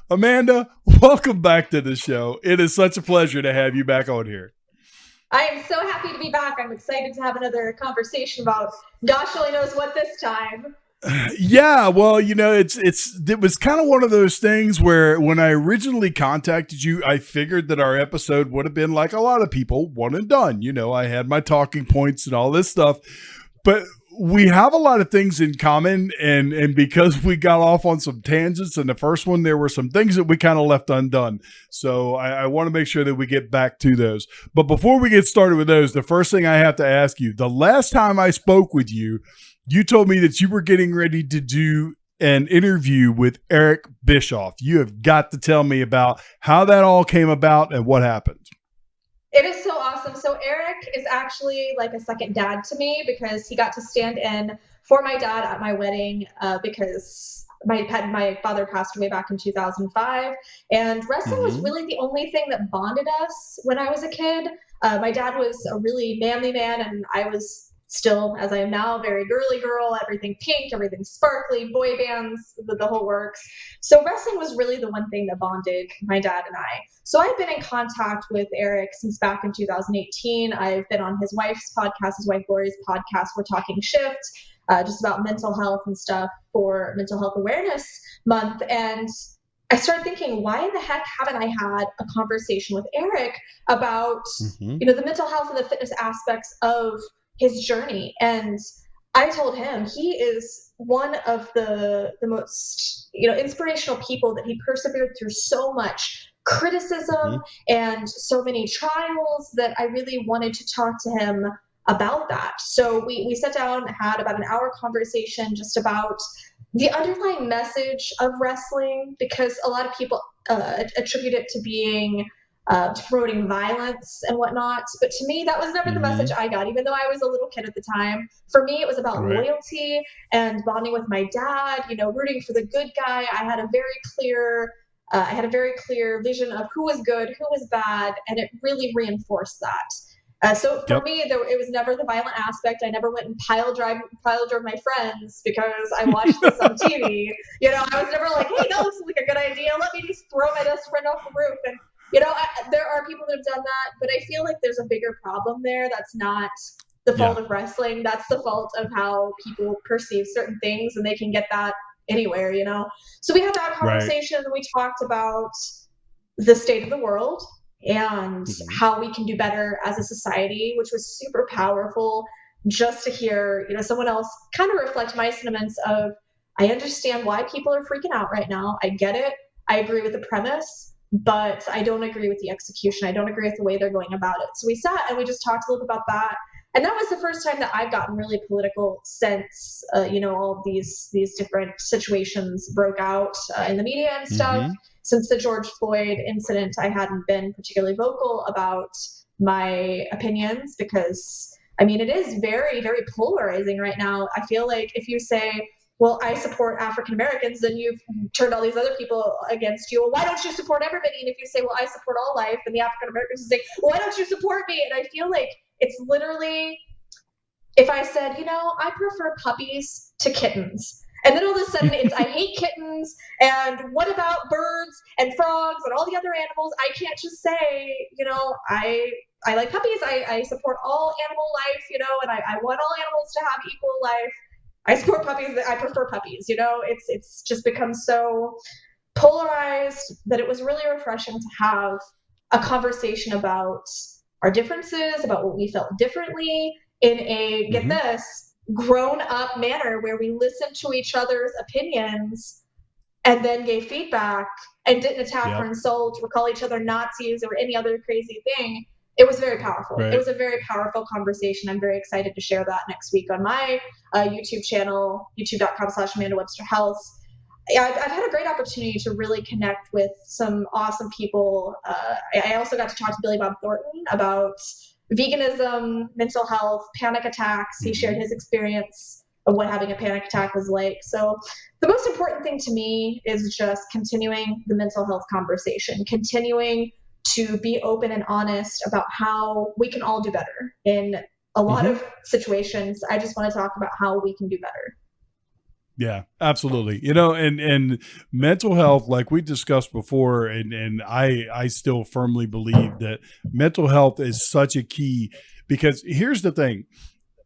Amanda, welcome back to the show. It is such a pleasure to have you back on here. I am so happy to be back. I'm excited to have another conversation about gosh only knows what this time. Yeah, well, it was kind of one of those things where when I originally contacted you, I figured that our episode would have been like a lot of people, one and done. I had my talking points and all this stuff, but we have a lot of things in common, and because we got off on some tangents in the first one, there were some things that we kind of left undone. So I want to make sure that we get back to those. But before we get started with those, the first thing I have to ask you: the last time I spoke with you, you told me that you were getting ready to do an interview with Eric Bischoff. You have got to tell me about how that all came about and what happened. It is so awesome. So Eric is actually like a second dad to me because he got to stand in for my dad at my wedding because my father passed away back in 2005, and wrestling was Mm-hmm. really the only thing that bonded us when I was a kid. My dad was a really manly man, and I was still, as I am now, very girly girl, everything pink, everything sparkly, boy bands, the whole works. So wrestling was really the one thing that bonded my dad and I. So I've been in contact with Eric since back in 2018. I've been on his wife's podcast, his wife Lori's podcast. We're talking shift, just about mental health and stuff for Mental Health Awareness Month. And I started thinking, why in the heck haven't I had a conversation with Eric about, Mm-hmm. the mental health and the fitness aspects of his journey? And I told him he is one of the most inspirational people, that he persevered through so much Mm-hmm. criticism and so many trials, that I really wanted to talk to him about that. So we sat down, had about an hour conversation just about the underlying message of wrestling, because a lot of people attribute it to being to promoting violence and whatnot. But to me, that was never the message Mm-hmm. I got, even though I was a little kid at the time. For me, it was about Right. loyalty and bonding with my dad, rooting for the good guy. I had a very clear vision of who was good, who was bad, and it really reinforced that. So for Yep. me, it was never the violent aspect. I never went and pile drove my friends because I watched this on TV. I was never like, hey, that looks like a good idea. Let me just throw my best friend off the roof. And there are people that have done that, but I feel like there's a bigger problem there. That's not the fault Yeah. of wrestling. That's the fault of how people perceive certain things, and they can get that anywhere. So we had that Right. conversation, and we talked about the state of the world and Mm-hmm. how we can do better as a society, which was super powerful just to hear, someone else kind of reflect my sentiments of, I understand why people are freaking out right now. I get it. I agree with the premise, but I don't agree with the execution. I don't agree with the way they're going about it. So we sat and we just talked a little bit about that. And that was the first time that I've gotten really political since, all of these different situations broke out in the media and stuff. Mm-hmm. Since the George Floyd incident, I hadn't been particularly vocal about my opinions because, I mean, it is very, very polarizing right now. I feel like if you say, well, I support African Americans, then you've turned all these other people against you. Well, why don't you support everybody? And if you say, well, I support all life, and the African Americans say, well, why don't you support me? And I feel like it's literally, if I said, I prefer puppies to kittens. And then all of a sudden it's, I hate kittens, and what about birds and frogs and all the other animals? I can't just say, I like puppies. I support all animal life, and I want all animals to have equal life. I support puppies. I prefer puppies. It's just become so polarized that it was really refreshing to have a conversation about our differences, about what we felt differently, in a, get Mm-hmm. this, grown up manner where we listened to each other's opinions and then gave feedback and didn't attack or Yep. insult or call each other Nazis or any other crazy thing. It was very powerful. It Right. was a very powerful conversation. I'm very excited to share that next week on my YouTube channel, youtube.com/Amanda Webster Health. I've had a great opportunity to really connect with some awesome people. I also got to talk to Billy Bob Thornton about veganism, mental health, panic attacks. He shared Mm-hmm. his experience of what having a panic attack was like. So the most important thing to me is just continuing the mental health conversation, continuing to be open and honest about how we can all do better in a lot Mm-hmm. of situations. I just want to talk about how we can do better. Yeah, absolutely. And mental health, like we discussed before, and I still firmly believe that mental health is such a key, because here's the thing: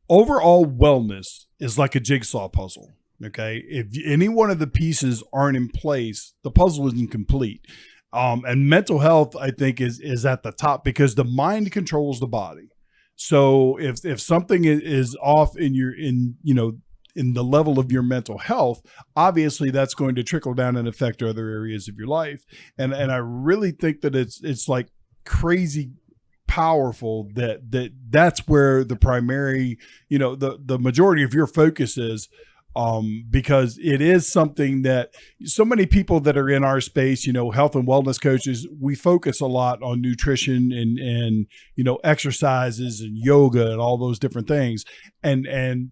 overall wellness is like a jigsaw puzzle. Okay, if any one of the pieces aren't in place, the puzzle isn't complete. And mental health, I think, is at the top, because the mind controls the body. So if something is off in in the level of your mental health, obviously that's going to trickle down and affect other areas of your life. And I really think that it's like crazy powerful that's where the primary, the majority of your focus is, because it is something that so many people that are in our space, health and wellness coaches, we focus a lot on nutrition and exercises and yoga and all those different things, and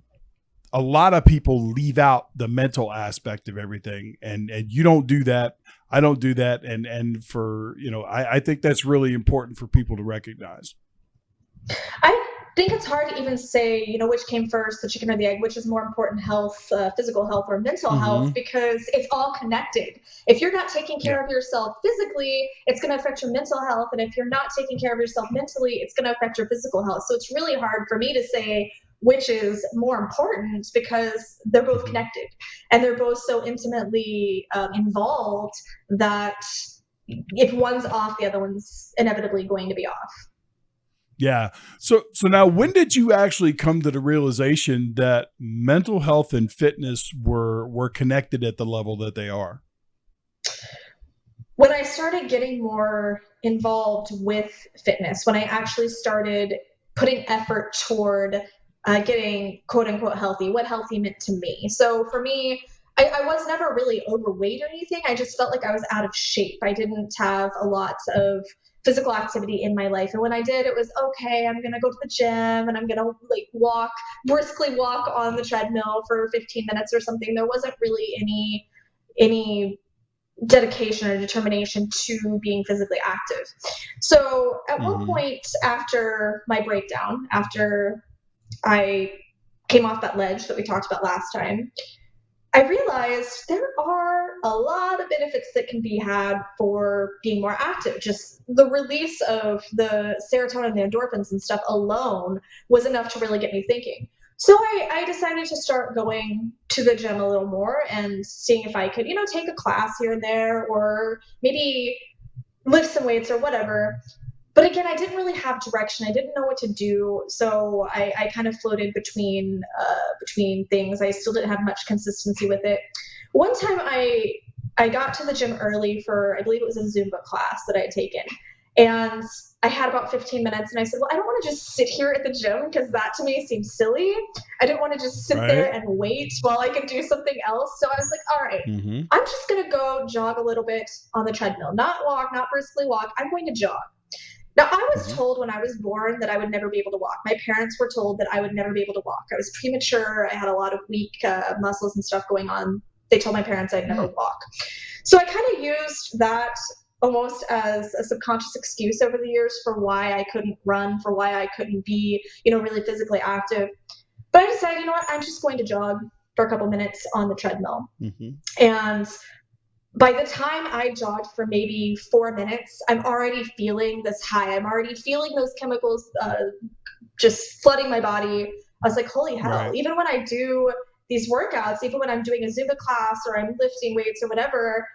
a lot of people leave out the mental aspect of everything, and you don't do that. I don't do that. And for, I think that's really important for people to recognize. I think it's hard to even say, which came first, the chicken or the egg, which is more important, health, physical health or mental health, Mm-hmm. because it's all connected. If you're not taking Yeah. care of yourself physically, it's going to affect your mental health. And if you're not taking care of yourself mentally, it's going to affect your physical health. So it's really hard for me to say which is more important, because they're both Mm-hmm. connected and they're both so intimately involved that if one's off, the other one's inevitably going to be off. Yeah. So now, when did you actually come to the realization that mental health and fitness were connected at the level that they are? When I started getting more involved with fitness, when I actually started putting effort toward getting quote unquote healthy, what healthy meant to me. So for me, I was never really overweight or anything. I just felt like I was out of shape. I didn't have a lot of physical activity in my life. And when I did, it was okay, I'm going to go to the gym and I'm going to like briskly walk on the treadmill for 15 minutes or something. There wasn't really any dedication or determination to being physically active. So at one Mm-hmm. point after my breakdown, after I came off that ledge that we talked about last time, I realized there are a lot of benefits that can be had for being more active. Just the release of the serotonin, the endorphins, and stuff alone was enough to really get me thinking. So I decided to start going to the gym a little more and seeing if I could, take a class here and there, or maybe lift some weights or whatever. But again, I didn't really have direction. I didn't know what to do, so I kind of floated between things. I still didn't have much consistency with it. One time, I got to the gym early for, I believe it was a Zumba class that I had taken, and I had about 15 minutes, and I said, well, I don't want to just sit here at the gym, because that to me seems silly. I didn't want to just sit Right. there and wait while I could do something else. So I was like, all right, Mm-hmm. I'm just going to go jog a little bit on the treadmill, not walk, not briskly walk. I'm going to jog. Now, I was Mm-hmm. told when I was born that I would never be able to walk. My parents were told that I would never be able to walk. I was premature. I had a lot of weak muscles and stuff going on. They told my parents I'd never walk. So I kind of used that almost as a subconscious excuse over the years for why I couldn't run, for why I couldn't be, really physically active. But I decided, what, I'm just going to jog for a couple minutes on the treadmill. Mm-hmm. And by the time I jogged for maybe 4 minutes, I'm already feeling this high. I'm already feeling those chemicals just flooding my body. I was like, holy hell. Right. Even when I do these workouts, even when I'm doing a Zumba class or I'm lifting weights or whatever,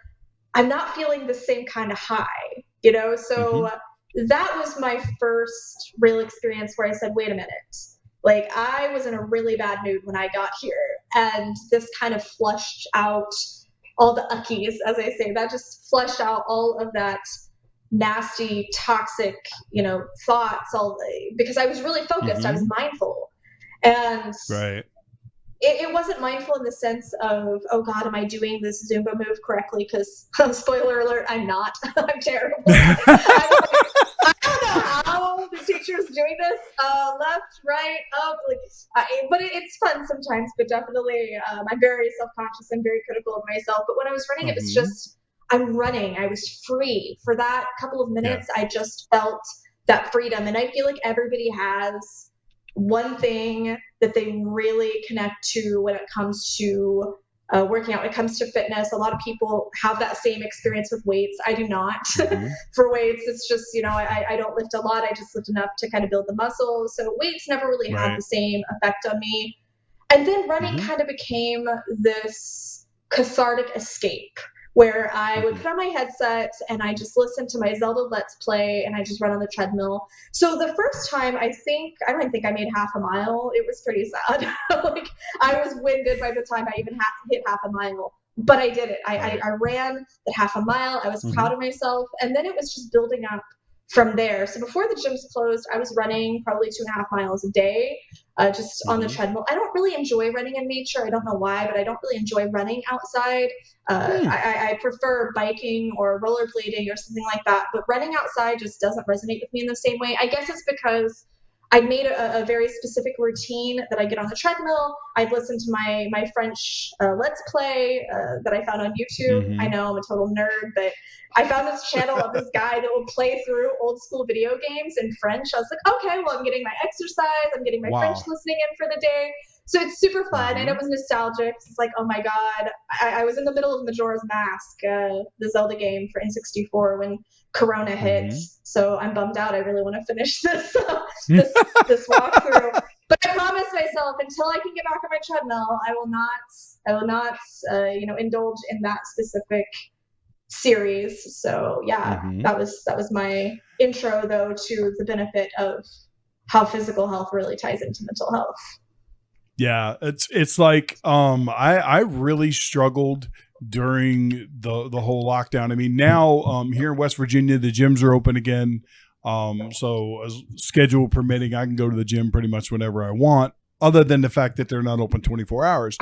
I'm not feeling the same kind of high. Mm-hmm. So that was my first real experience where I said, wait a minute. Like, I was in a really bad mood when I got here, and this kind of flushed out all the uckies, as I say. That just flushed out all of that nasty, toxic, thoughts, because I was really focused. I was Mm-hmm. mindful. And Right. it wasn't mindful in the sense of, oh God, am I doing this Zumba move correctly? Because spoiler alert, I'm not. I'm terrible. I don't know how the teacher's doing this. Left, right, up, but it's fun sometimes. But definitely, I'm very self-conscious. I'm very critical of myself. But when I was running, it was Mm-hmm. just, I'm running. I was free for that couple of Yeah. minutes. I just felt that freedom, and I feel like everybody has one thing that they really connect to when it comes to working out. When it comes to fitness, a lot of people have that same experience with weights. I do not. Mm-hmm. For weights, it's just, I don't lift a lot. I just lift enough to kind of build the muscles. So weights never really had Right. the same effect on me. And then running Mm-hmm. kind of became this cathartic escape where I would Mm-hmm. put on my headset and I just listen to my Zelda Let's Play and I just run on the treadmill. So the first time, I don't even think I made half a mile. It was pretty sad. Like, I was winded by the time I even hit half a mile. But I did it. Right. I ran the half a mile. I was Mm-hmm. proud of myself. And then it was just building up from there. So before the gyms closed, I was running probably 2.5 miles a day, just on the Mm-hmm. treadmill. I don't really enjoy running in nature. I don't know why, but I don't really enjoy running outside. Hmm. I prefer biking or rollerblading or something like that. But running outside just doesn't resonate with me in the same way. I guess it's because I'd made a very specific routine that I get on the treadmill. I'd listen to my French Let's Play that I found on YouTube. I Mm-hmm. know I'm a total nerd, but I found this channel of this guy that would play through old school video games in French. I was like, okay, well, I'm getting my exercise. I'm getting my French Wow. listening in for the day. So it's super fun, and Mm-hmm. it was nostalgic. It's like, oh my god, I was in the middle of Majora's Mask, the Zelda game for N64 when Corona hit. Mm-hmm. So I'm bummed out. I really want to finish this walkthrough. But I promised myself until I can get back on my treadmill, I will not indulge in that specific series. So yeah, Mm-hmm. that was my intro though to the benefit of how physical health really ties into mental health. Yeah, it's like I really struggled during the whole lockdown. I mean, now here in West Virginia the gyms are open again. So as schedule permitting, I can go to the gym pretty much whenever I want, other than the fact that they're not open 24 hours.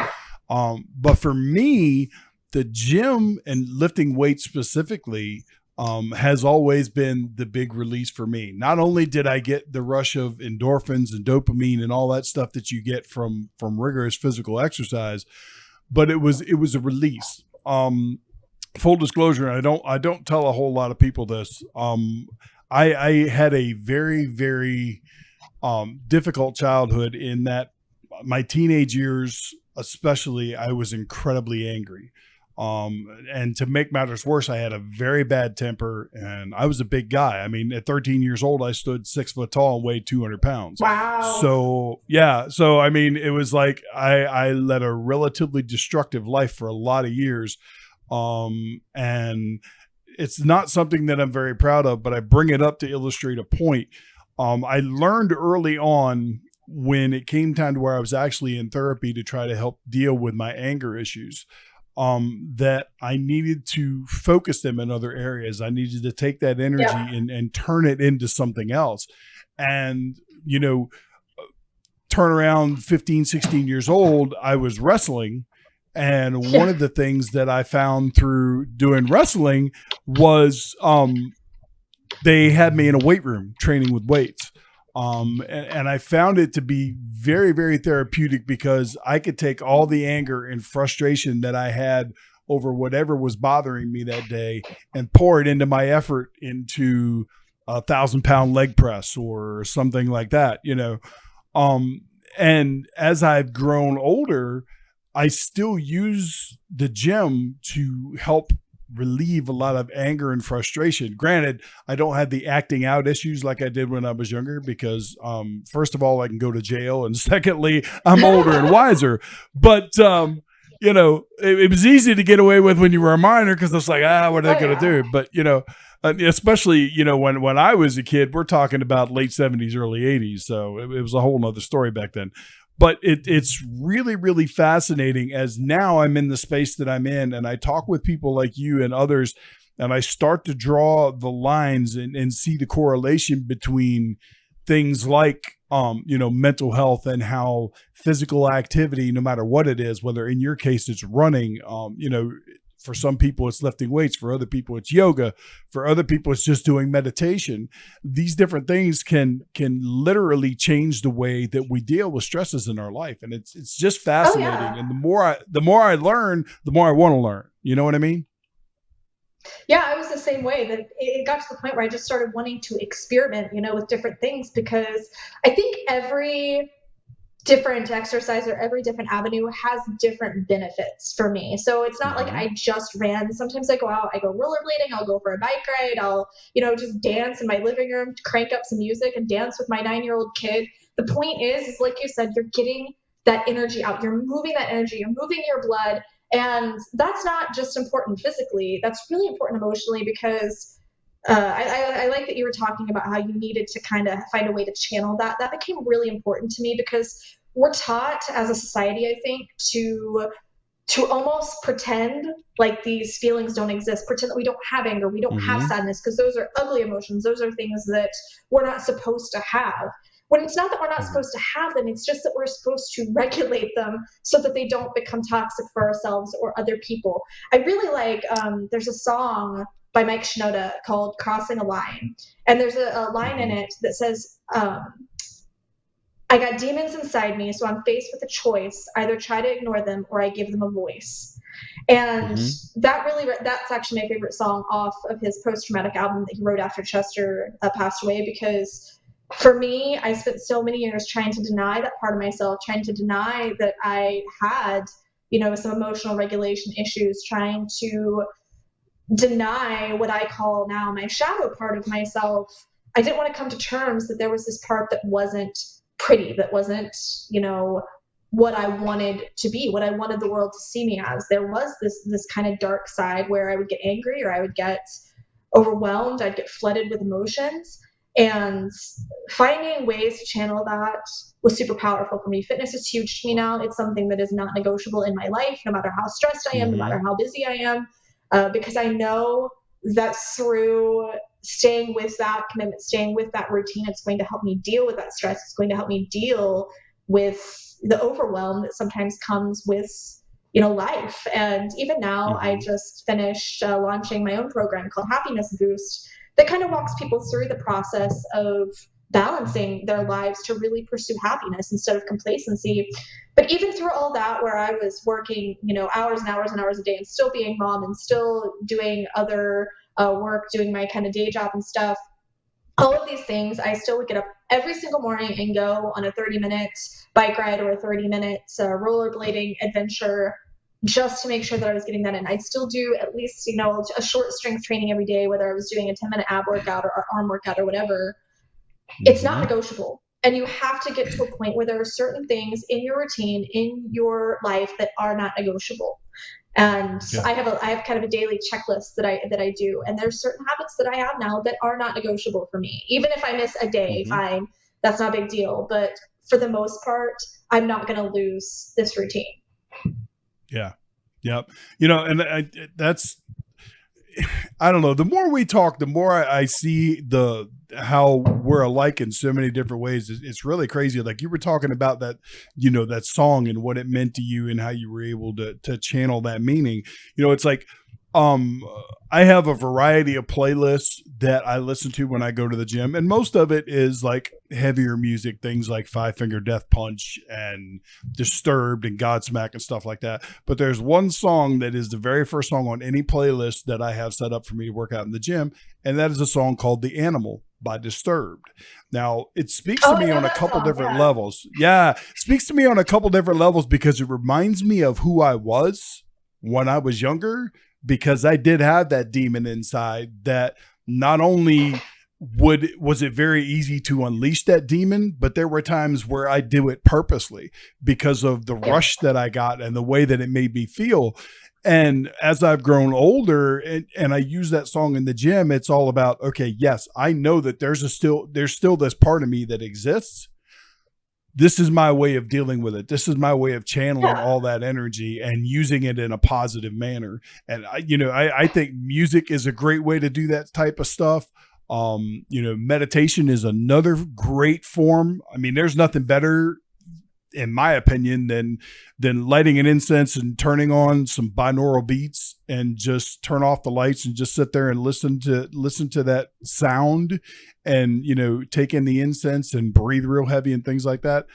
But for me, the gym and lifting weights specifically has always been the big release for me. Not only did I get the rush of endorphins and dopamine and all that stuff that you get from rigorous physical exercise, but it was a release. Full disclosure, I don't tell a whole lot of people this. I had a very very difficult childhood in that my teenage years, especially, I was incredibly angry. And to make matters worse, I had a very bad temper and I was a big guy. I mean, at 13 years old, I stood 6 foot tall and weighed 200 pounds. Wow. So, yeah. So, I mean, it was like I led a relatively destructive life for a lot of years. And it's not something that I'm very proud of, but I bring it up to illustrate a point. I learned early on when it came time to where I was actually in therapy to try to help deal with my anger issues, that I needed to focus them in other areas. I needed to take that energy Yeah. and turn it into something else. And, turn around 15, 16 years old, I was wrestling. And one Yeah. of the things that I found through doing wrestling was they had me in a weight room training with weights. And I found it to be very, very therapeutic because I could take all the anger and frustration that I had over whatever was bothering me that day and pour it into my effort into 1,000-pound leg press or something like that. And as I've grown older, I still use the gym to help relieve a lot of anger and frustration. Granted, I don't have the acting out issues like I did when I was younger because, first of all, I can go to jail, and secondly, I'm older and wiser. But it was easy to get away with when you were a minor because it's like, what are they Oh going to yeah. do? But especially when I was a kid, we're talking about late '70s, early '80s, so it was a whole nother story back then. But it's really, really fascinating as now I'm in the space that I'm in and I talk with people like you and others, and I start to draw the lines and see the correlation between things like, mental health and how physical activity, no matter what it is, whether in your case it's running, for some people it's lifting weights, for other people it's yoga, for other people it's just doing meditation. These different things can literally change the way that we deal with stresses in our life, and it's just Oh fascinating. yeah. And the more I learn, the more I want to learn. You know what I mean? Yeah, I was the same way. That it got to the point where I just started wanting to experiment, with different things because I think every different exercise or every different avenue has different benefits for me. So it's not like Mm-hmm. I just ran. Sometimes I go out, I go rollerblading, I'll go for a bike ride, I'll, just dance in my living room, crank up some music and dance with my 9-year-old kid. The point is like you said, you're getting that energy out. You're moving that energy, you're moving your blood. And that's not just important physically, that's really important emotionally because I like that you were talking about how you needed to kind of find a way to channel that. That became really important to me because we're taught as a society, I think, to almost pretend like these feelings don't exist, pretend that we don't have anger, we don't have Mm-hmm. sadness, because those are ugly emotions. Those are things that we're not supposed to have. When it's not that we're not Mm-hmm. supposed to have them, it's just that we're supposed to regulate them so that they don't become toxic for ourselves or other people. I really like, there's a song by Mike Shinoda called Crossing a Line. And there's a line in Mm-hmm. it that says, I got demons inside me, so I'm faced with a choice. Either try to ignore them or I give them a voice. And Mm-hmm. that's actually my favorite song off of his post-traumatic album that he wrote after Chester passed away, because for me, I spent so many years trying to deny that part of myself, trying to deny that I had, some emotional regulation issues, trying to deny what I call now my shadow part of myself. I didn't want to come to terms that there was this part that wasn't pretty, that wasn't, what I wanted to be, what I wanted the world to see me as. There was this kind of dark side where I would get angry or I would get overwhelmed, I'd get flooded with emotions. And finding ways to channel that was super powerful for me. Fitness is huge to me now. It's something that is not negotiable in my life, no matter how stressed I am, no Mm-hmm. matter how busy I am, because I know that through staying with that commitment, staying with that routine, it's going to help me deal with that stress. It's going to help me deal with the overwhelm that sometimes comes with life. And even now, I Mm-hmm. just finished launching my own program called Happiness Boost that kind of walks people through the process of balancing their lives to really pursue happiness instead of complacency. But even through all that, where I was working, hours and hours and hours a day and still being mom and still doing other work, doing my kind of day job and stuff, all of these things, I still would get up every single morning and go on a 30-minute bike ride or a 30-minute rollerblading adventure just to make sure that I was getting that in. I'd still do at least, a short strength training every day, whether I was doing a 10-minute ab workout or arm workout or whatever. It's not Mm-hmm. negotiable. And you have to get to a point where there are certain things in your routine, in your life, that are not negotiable. And Yeah. I have kind of a daily checklist that I do, and there's certain habits that I have now that are not negotiable for me. Even if I miss a day, Mm-hmm. fine, that's not a big deal. But for the most part, I'm not going to lose this routine. Yeah. Yep. And that's, I don't know. The more we talk, the more I see how we're alike in so many different ways. It's really crazy. Like you were talking about that, that song and what it meant to you and how you were able to channel that meaning. It's like, um, I have a variety of playlists that I listen to when I go to the gym, and most of it is like heavier music, things like Five Finger Death Punch and Disturbed and Godsmack and stuff like that. But there's one song that is the very first song on any playlist that I have set up for me to work out in the gym, and that is a song called The Animal by Disturbed. Now, it speaks to Oh, I me know on a that couple song. different Yeah. levels. Yeah, it speaks to me on a couple different levels because it reminds me of who I was when I was younger, because I did have that demon inside that not only was it very easy to unleash that demon, but there were times where I do it purposely because of the Yep. rush that I got and the way that it made me feel. And as I've grown older and I use that song in the gym, it's all about, okay, yes, I know that there's still this part of me that exists. This is my way of dealing with it. This is my way of channeling Yeah. all that energy and using it in a positive manner. And I think music is a great way to do that type of stuff. Meditation is another great form. I mean, there's nothing better, in my opinion, than lighting an incense and turning on some binaural beats and just turn off the lights and just sit there and listen to that sound and take in the incense and breathe real heavy and things like that.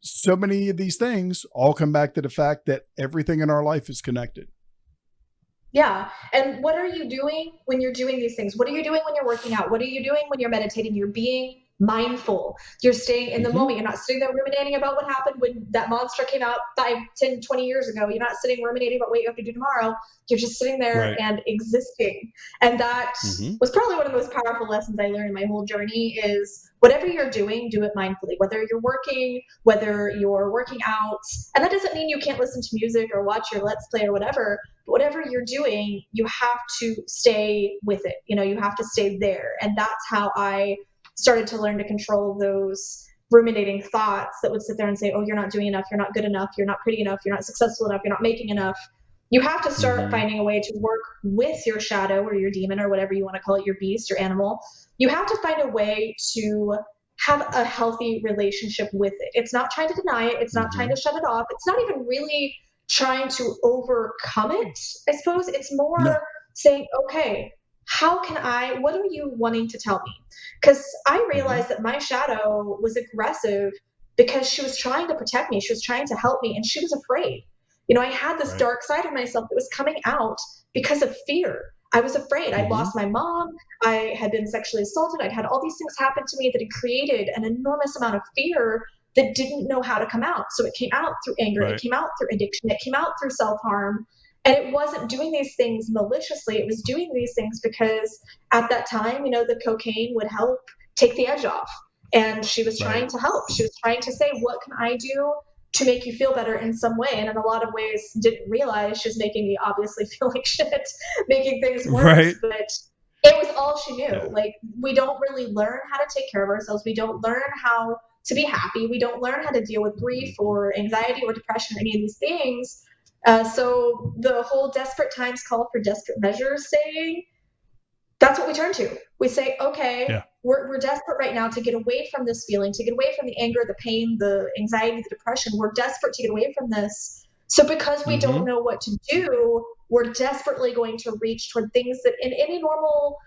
So many of these things all come back to the fact that everything in our life is connected. Yeah. And what are you doing when you're doing these things? What are you doing when you're working out? What are you doing when you're meditating? You're being mindful. You're staying in the moment. You're not sitting there ruminating about what happened when that monster came out 5, 10, 20 years ago. You're not sitting ruminating about what you have to do tomorrow. You're just sitting there Right. and existing. And that was probably one of the most powerful lessons I learned in my whole journey is whatever you're doing, do it mindfully. Whether you're working, whether you're working out. And that doesn't mean you can't listen to music or watch your Let's Play or whatever. But whatever you're doing, you have to stay with it. You have to stay there. And that's how I started to learn to control those ruminating thoughts that would sit there and say, oh, you're not doing enough, you're not good enough, you're not pretty enough, you're not successful enough, you're not making enough. You have to start finding a way to work with your shadow or your demon or whatever you want to call it, your beast, your animal. You have to find a way to have a healthy relationship with it. It's not trying to deny it. It's not trying to shut it off. It's not even really trying to overcome it, I suppose. It's more saying, okay, what are you wanting to tell me? Because I realized that my shadow was aggressive because she was trying to protect me. She was trying to help me, and she was afraid. I had this dark side of myself that was coming out because of fear. I was afraid. I'd lost my mom. I had been sexually assaulted. I'd had all these things happen to me that had created an enormous amount of fear that didn't know how to come out. So it came out through anger. It came out through addiction. It came out through self-harm. And it wasn't doing these things maliciously. It was doing these things because at that time, the cocaine would help take the edge off. And she was trying to help. She was trying to say, what can I do to make you feel better in some way? And in a lot of ways, didn't realize she was making me obviously feel like shit, making things worse. But it was all she knew. Like, we don't really learn how to take care of ourselves. We don't learn how to be happy. We don't learn how to deal with grief or anxiety or depression, any of these things. So the whole desperate times call for desperate measures saying, that's what we turn to. We say, okay, we're desperate right now to get away from this feeling, to get away from the anger, the pain, the anxiety, the depression. We're desperate to get away from this. So because we don't know what to do, we're desperately going to reach toward things that in any normal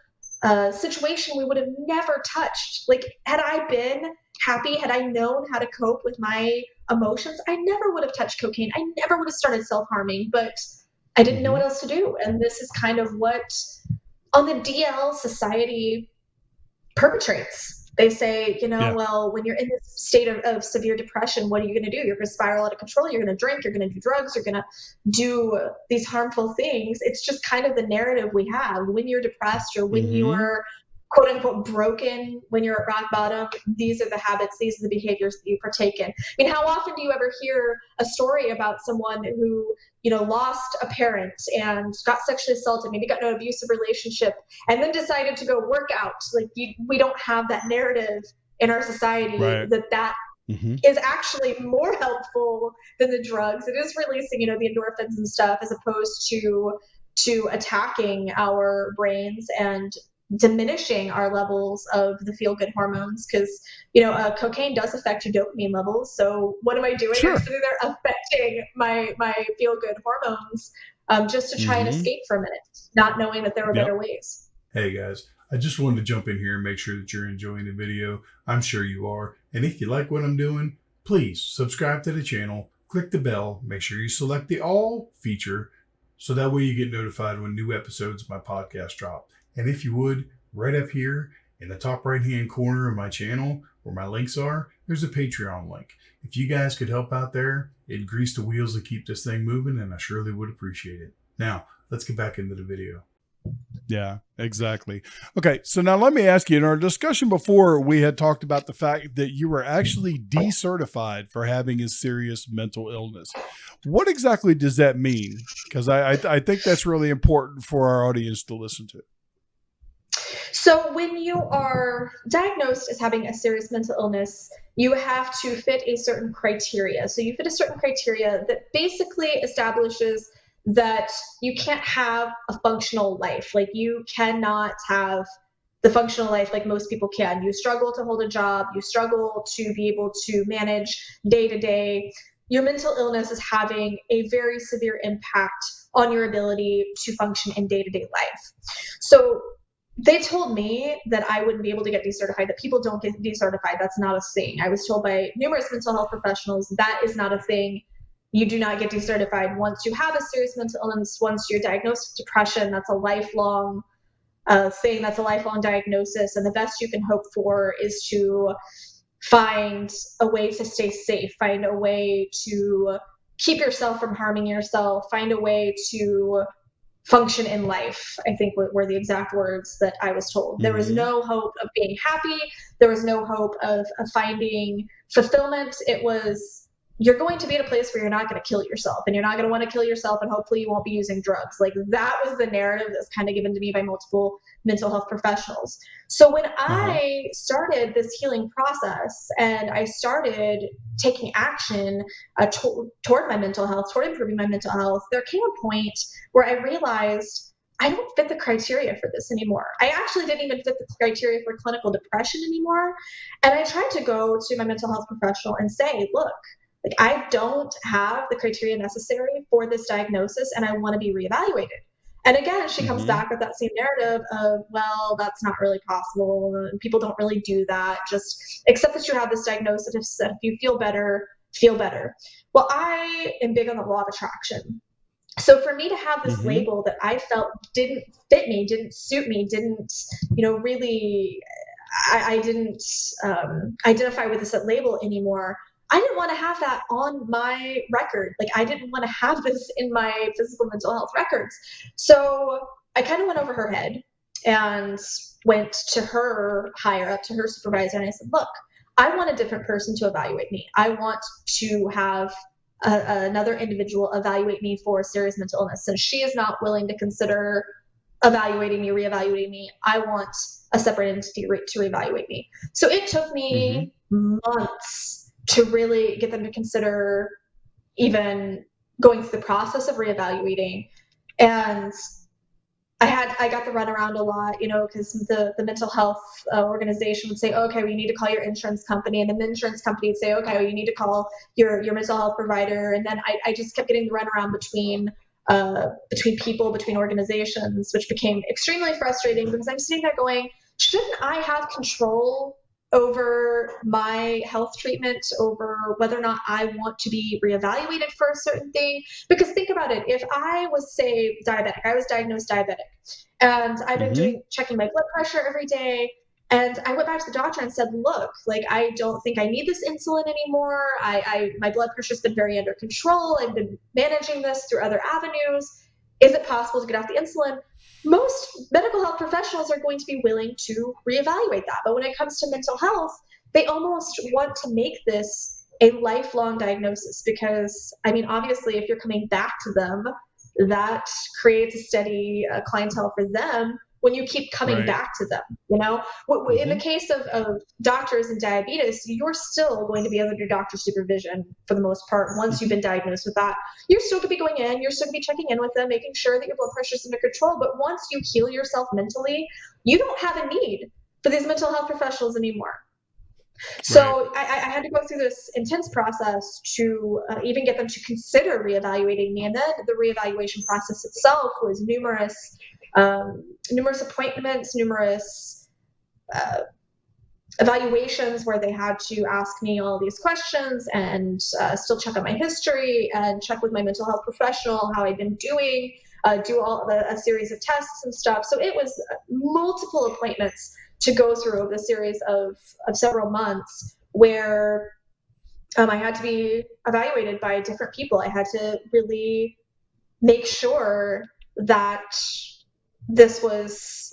situation we would have never touched. Like, had I been happy, had I known how to cope with my emotions, I never would have touched cocaine. I never would have started self-harming, but I didn't know what else to do. And this is kind of what on the DL society perpetrates. They say, well, when you're in this state of severe depression, what are you going to do? You're going to spiral out of control. You're going to drink. You're going to do drugs. You're going to do these harmful things. It's just kind of the narrative we have. When you're depressed or when you're quote unquote broken, when you're at rock bottom, these are the habits, these are the behaviors that you partake in. I mean, how often do you ever hear a story about someone who, lost a parent and got sexually assaulted, maybe got in an abusive relationship, and then decided to go work out? Like, we don't have that narrative in our society that is actually more helpful than the drugs. It is releasing, the endorphins and stuff, as opposed to attacking our brains and diminishing our levels of the feel-good hormones, because cocaine does affect your dopamine levels. So what am I doing? I'm sitting there affecting my feel-good hormones just to try and escape for a minute, not knowing that there are better ways. Hey guys, I just wanted to jump in here and make sure that you're enjoying the video. I'm sure you are. And if you like what I'm doing, please subscribe to the channel, click the bell, make sure you select the all feature so that way you get notified when new episodes of my podcast drop. And if you would, right up here in the top right-hand corner of my channel where my links are, there's a Patreon link. If you guys could help out there, it'd grease the wheels to keep this thing moving, and I surely would appreciate it. Now, let's get back into the video. Yeah, exactly. Okay, so now let me ask you, in our discussion before, we had talked about the fact that you were actually decertified for having a serious mental illness. What exactly does that mean? Because I think that's really important for our audience to listen to. So when you are diagnosed as having a serious mental illness, you have to fit a certain criteria. So you fit a certain criteria that basically establishes that you can't have a functional life. Like, you cannot have the functional life like most people can. You struggle to hold a job. You struggle to be able to manage day to day. Your mental illness is having a very severe impact on your ability to function in day-to-day life. So they told me that I wouldn't be able to get decertified, that people don't get decertified. That's not a thing. I was told by numerous mental health professionals that is not a thing. You do not get decertified once you have a serious mental illness. Once you're diagnosed with depression, that's a lifelong saying that's a lifelong diagnosis, and the best you can hope for is to find a way to stay safe, find a way to keep yourself from harming yourself, find a way to function in life, I think were the exact words that I was told. There was no hope of being happy. There was no hope of finding fulfillment. It was, you're going to be at a place where you're not going to kill yourself, and you're not going to want to kill yourself, and hopefully you won't be using drugs. Like, that was the narrative that's kind of given to me by multiple mental health professionals. So when I started this healing process and I started taking action toward my mental health, toward improving my mental health, there came a point where I realized I don't fit the criteria for this anymore. I actually didn't even fit the criteria for clinical depression anymore. And I tried to go to my mental health professional and say, look, like, I don't have the criteria necessary for this diagnosis, and I want to be reevaluated. And again, she comes back with that same narrative of, well, that's not really possible. People don't really do that. Just accept that you have this diagnosis. If you feel better, feel better. Well, I am big on the law of attraction. So for me to have this label that I felt didn't fit me, didn't suit me, didn't, really, I didn't identify with this label anymore. I didn't want to have that on my record. Like, I didn't want to have this in my physical mental health records. So I kind of went over her head and went to her higher up, to her supervisor, and I said, look, I want a different person to evaluate me. I want to have another individual evaluate me for serious mental illness. Since she is not willing to consider evaluating me, reevaluating me, I want a separate entity to reevaluate me. So it took me months to really get them to consider even going through the process of reevaluating. And I got the runaround a lot, because the mental health organization would say, okay, well, you need to call your insurance company. And then the insurance company would say, okay, well, you need to call your mental health provider. And then I just kept getting the runaround between people, between organizations, which became extremely frustrating, because I'm sitting there going, shouldn't I have control over my health treatment, over whether or not I want to be reevaluated for a certain thing? Because think about it. If I was, say, diabetic, I was diagnosed diabetic, and I've been checking my blood pressure every day, and I went back to the doctor and said, look, like, I don't think I need this insulin anymore. My blood pressure's been very under control. I've been managing this through other avenues. Is it possible to get off the insulin? Most medical health professionals are going to be willing to reevaluate that. But when it comes to mental health, they almost want to make this a lifelong diagnosis, because, obviously, if you're coming back to them, that creates a steady clientele for them when you keep coming back to them. In the case of doctors and diabetes, you're still going to be under your doctor's supervision for the most part. Once you've been diagnosed with that, you're still going to be going in, you're still going to be checking in with them, making sure that your blood pressure is under control. But once you heal yourself mentally, you don't have a need for these mental health professionals anymore. So I had to go through this intense process to even get them to consider reevaluating me. And then the reevaluation process itself was numerous appointments, numerous evaluations where they had to ask me all these questions and still check on my history and check with my mental health professional how I'd been doing, do a series of tests and stuff. So it was multiple appointments to go through over the series of several months, where I had to be evaluated by different people. I had to really make sure that this was,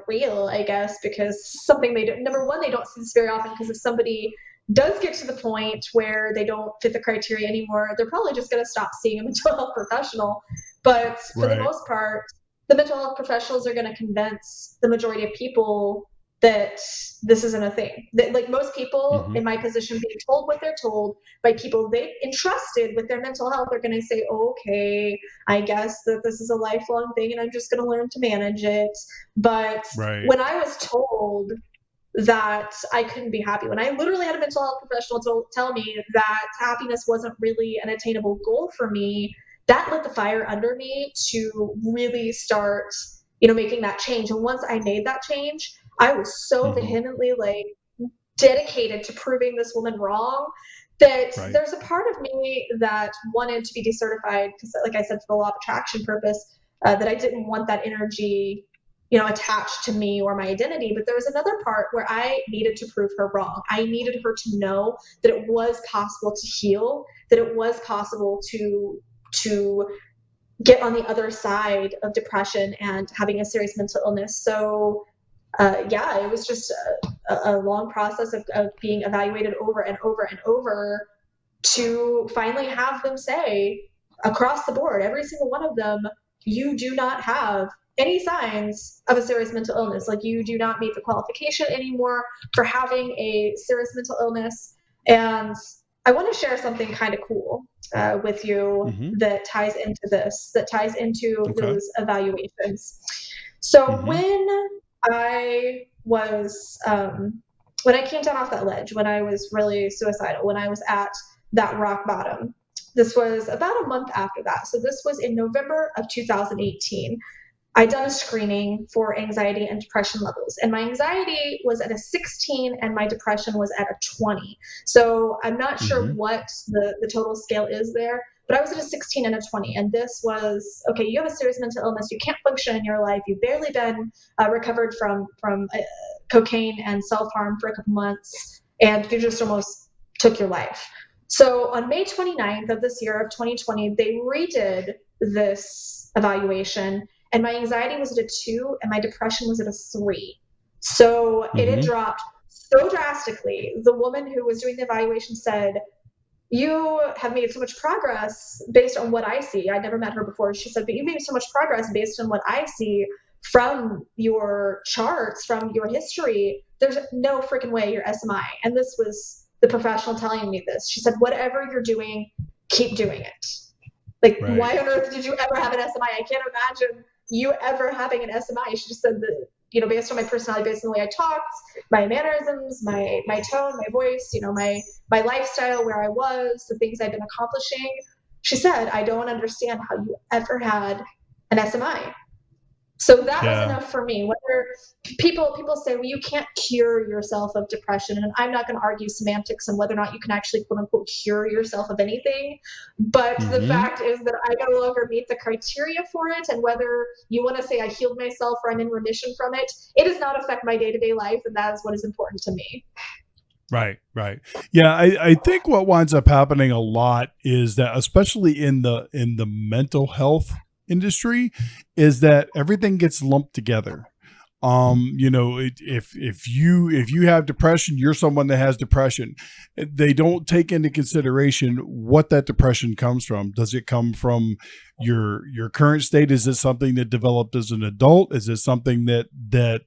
real, I guess, because something number one, they don't see this very often, because if somebody does get to the point where they don't fit the criteria anymore, they're probably just going to stop seeing a mental health professional. But for the most part, the mental health professionals are going to convince the majority of people that this isn't a thing. That, like, most people in my position being told what they're told by people they entrusted with their mental health are going to say, okay, I guess that this is a lifelong thing and I'm just going to learn to manage it. But when I was told that I couldn't be happy, when I literally had a mental health professional tell me that happiness wasn't really an attainable goal for me, that lit the fire under me to really start, making that change. And once I made that change, I was so vehemently dedicated to proving this woman wrong that there's a part of me that wanted to be decertified, because, like I said, for the law of attraction purpose, that I didn't want that energy attached to me or my identity. But there was another part where I needed to prove her wrong. I needed her to know that it was possible to heal, that it was possible to get on the other side of depression and having a serious mental illness. So yeah, it was just a long process of being evaluated over and over and over to finally have them say across the board, every single one of them, you do not have any signs of a serious mental illness. Like, you do not meet the qualification anymore for having a serious mental illness. And I want to share something kind of cool with you that ties into this, that ties into those evaluations. So when I was, when I came down off that ledge, when I was really suicidal, when I was at that rock bottom, this was about a month after that. So this was in November of 2018. I'd done a screening for anxiety and depression levels, and my anxiety was at a 16 and my depression was at a 20. So I'm not sure what the total scale is there, but I was at a 16 and a 20. And this was, okay, you have a serious mental illness. You can't function in your life. You've barely been recovered from cocaine and self-harm for a couple months, and you just almost took your life. So on May 29th of this year of 2020, they redid this evaluation, and my anxiety was at a 2 and my depression was at a 3. So it had dropped so drastically. The woman who was doing the evaluation said, you have made so much progress based on what I see. I'd never met her before. She said, but you made so much progress based on what I see from your charts, from your history. There's no freaking way you're SMI. And this was the professional telling me this. She said, whatever you're doing, keep doing it. Like, why on earth did you ever have an SMI? I can't imagine you ever having an SMI. She just said that, based on my personality, based on the way I talked, my mannerisms, my tone, my voice, my lifestyle, where I was, the things I've been accomplishing. She said, I don't understand how you ever had an SMI. So that was enough for me. Whether people say, well, you can't cure yourself of depression, and I'm not going to argue semantics and whether or not you can actually, quote unquote, cure yourself of anything. But the fact is that I no longer meet the criteria for it, and whether you want to say I healed myself or I'm in remission from it, it does not affect my day-to-day life, and that is what is important to me. Right. Yeah, I think what winds up happening a lot is that, especially in the mental health industry, is that everything gets lumped together. If you have depression, you're someone that has depression. They don't take into consideration what that depression comes from. Does it come from your current state? Is it something that developed as an adult? Is it something that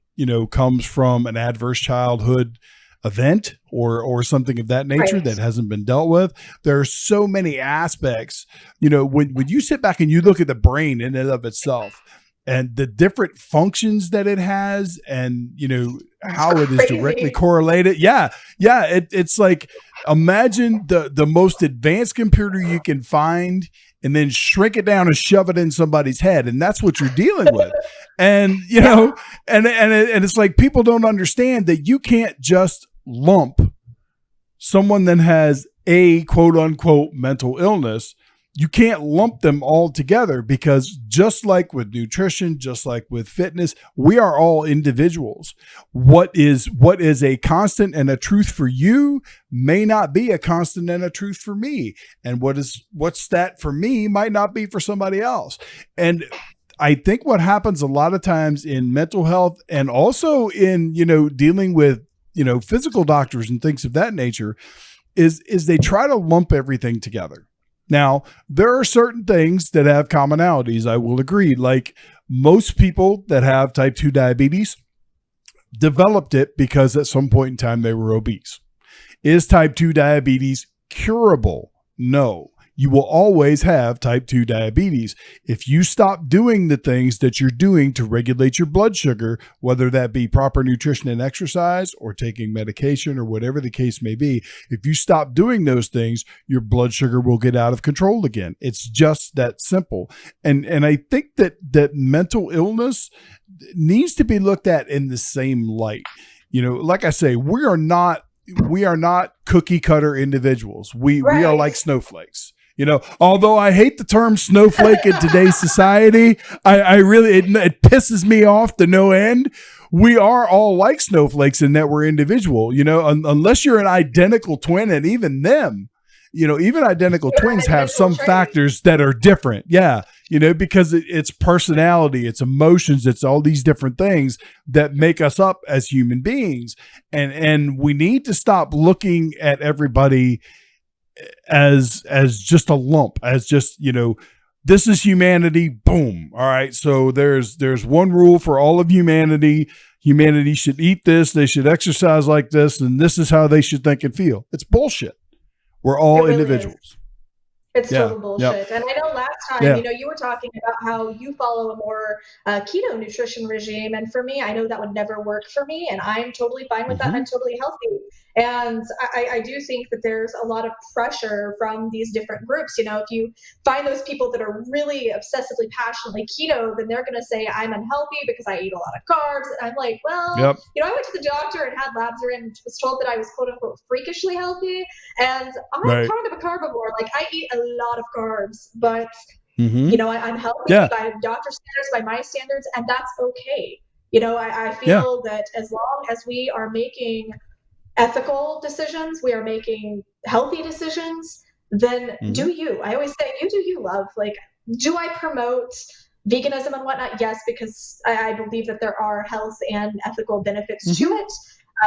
comes from an adverse childhood event or something of that nature that hasn't been dealt with? There are so many aspects. When you sit back and you look at the brain in and of itself and the different functions that it has, and how it is directly correlated. It's like, imagine the most advanced computer you can find and then shrink it down and shove it in somebody's head. And that's what you're dealing with. And, and it's like, people don't understand that you can't just lump someone that has a quote unquote mental illness. You can't lump them all together, because just like with nutrition, just like with fitness, we are all individuals. What is a constant and a truth for you may not be a constant and a truth for me. And what's that for me might not be for somebody else. And I think what happens a lot of times in mental health, and also in, dealing with, physical doctors and things of that nature, is they try to lump everything together. Now, there are certain things that have commonalities, I will agree. Like, most people that have type 2 diabetes developed it because at some point in time they were obese. Is type 2 diabetes curable? No. You will always have type 2 diabetes. If you stop doing the things that you're doing to regulate your blood sugar, whether that be proper nutrition and exercise or taking medication or whatever the case may be, if you stop doing those things, your blood sugar will get out of control again. It's just that simple. And I think that mental illness needs to be looked at in the same light. Like I say, we are not cookie cutter individuals. We are like snowflakes. Although I hate the term snowflake in today's society, I really, it pisses me off to no end. We are all like snowflakes in that we're individual, unless you're an identical twin, and even them, even identical twins have some factors that are different. Yeah. Because it's personality, it's emotions, it's all these different things that make us up as human beings. And we need to stop looking at everybody as just a lump, as just, this is humanity. Boom. All right. So there's one rule for all of humanity. Humanity should eat this. They should exercise like this. And this is how they should think and feel. It's bullshit. We're all individuals. It's total bullshit. Yep. And I know last time, you were talking about how you follow a more keto nutrition regime. And for me, I know that would never work for me. And I'm totally fine with that. I'm totally healthy. And I do think that there's a lot of pressure from these different groups. If you find those people that are really obsessively, passionately keto, then they're going to say, I'm unhealthy because I eat a lot of carbs. And I'm like, well, I went to the doctor and had labs and was told that I was quote unquote freakishly healthy. And I'm kind of a carbivore. Like I eat a lot of carbs, but I'm healthy by doctor standards, by my standards, and that's okay. I feel that as long as we are making ethical decisions, we are making healthy decisions, then do you. I always say, you do you, love. Like, do I promote veganism and whatnot? Yes, because I believe that there are health and ethical benefits to it.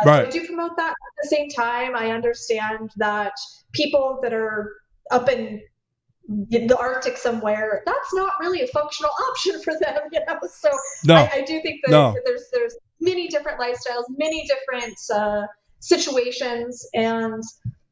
So I do promote that. At the same time, I understand that people that are up in the Arctic somewhere, that's not really a functional option for them, So I do think that there's many different lifestyles, many different situations, and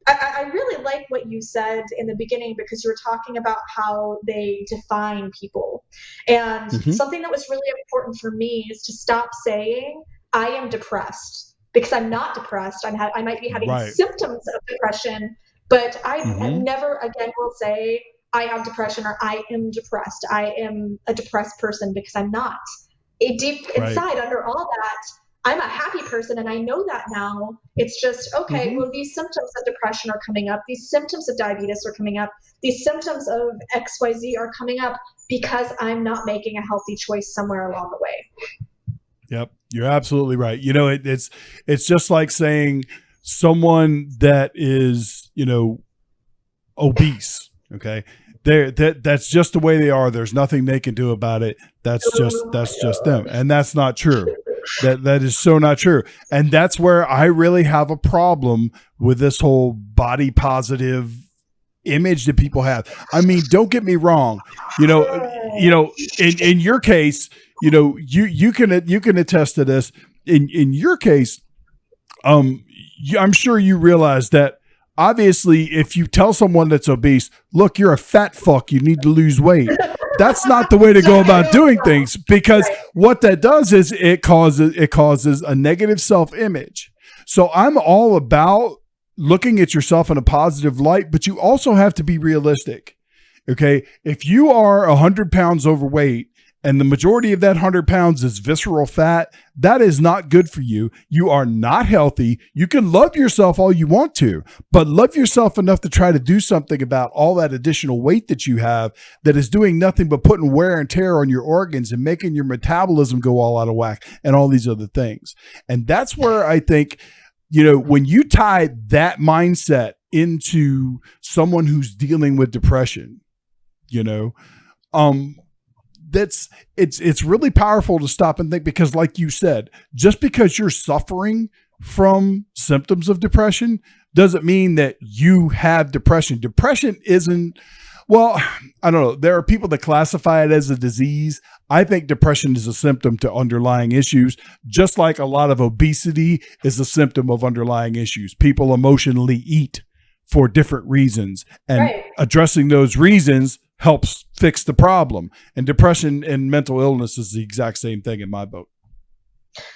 I really like what you said in the beginning, because you were talking about how they define people, and something that was really important for me is to stop saying I am depressed, because I'm not depressed. I might be having symptoms of depression, but I never again will say I have depression or I am depressed. I am a depressed person, because I'm not. Deep inside, under all that, I'm a happy person, and I know that now. It's just, okay, well, these symptoms of depression are coming up. These symptoms of diabetes are coming up. These symptoms of XYZ are coming up because I'm not making a healthy choice somewhere along the way. Yep. You're absolutely right. It's just like saying someone that is, obese. Okay. That's just the way they are. There's nothing they can do about it. That's just them. And that's not true. That is so not true. And that's where I really have a problem with this whole body positive image that people have. I mean, don't get me wrong. In your case, you can attest to this. In your case, I'm sure you realize that obviously if you tell someone that's obese, look, you're a fat fuck, you need to lose weight. That's not the way to go about doing things, because what that does is it causes a negative self-image. So I'm all about looking at yourself in a positive light, but you also have to be realistic. Okay. If you are 100 pounds overweight and the majority of that 100 pounds is visceral fat, that is not good for you. You are not healthy. You can love yourself all you want to, but love yourself enough to try to do something about all that additional weight that you have that is doing nothing but putting wear and tear on your organs and making your metabolism go all out of whack and all these other things. And that's where I think, when you tie that mindset into someone who's dealing with depression, it's really powerful to stop and think, because like you said, just because you're suffering from symptoms of depression doesn't mean that you have depression. Depression isn't, well, I don't know. There are people that classify it as a disease. I think depression is a symptom to underlying issues, just like a lot of obesity is a symptom of underlying issues. People emotionally eat for different reasons, and addressing those reasons helps fix the problem. And depression and mental illness is the exact same thing in my book.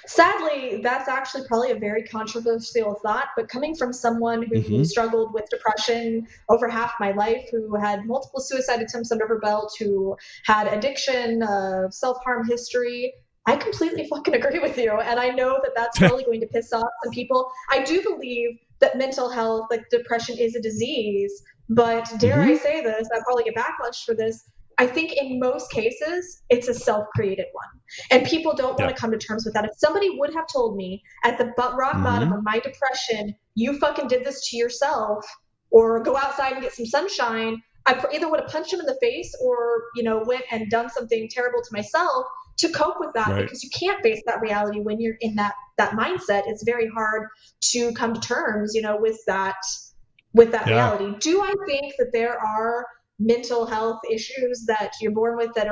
Sadly, that's actually probably a very controversial thought, but coming from someone who struggled with depression over half my life, who had multiple suicide attempts under her belt, who had addiction, self-harm history, I completely fucking agree with you. And I know that that's probably going to piss off some people. I do believe that mental health, like depression, is a disease. But dare I say this, I'll probably get backlash for this. I think in most cases, it's a self-created one. And people don't want to come to terms with that. If somebody would have told me at the rock bottom of my depression, you fucking did this to yourself, or go outside and get some sunshine, I either would have punched him in the face or, went and done something terrible to myself to cope with that, because you can't face that reality when you're in that mindset. It's very hard to come to terms, with that reality. Do I think that there are mental health issues that you're born with that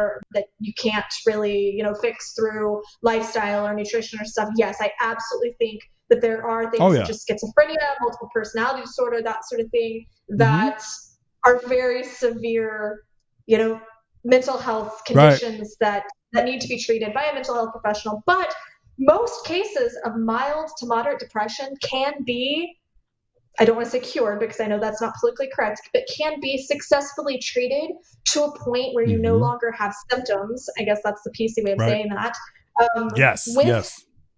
you can't really, fix through lifestyle or nutrition or stuff? Yes, I absolutely think that there are things such as schizophrenia, multiple personality disorder, that sort of thing, that are very severe, mental health conditions that need to be treated by a mental health professional. But most cases of mild to moderate depression can be, I don't want to say cured because I know that's not politically correct, but can be successfully treated to a point where you no longer have symptoms. I guess that's the PC way of saying that.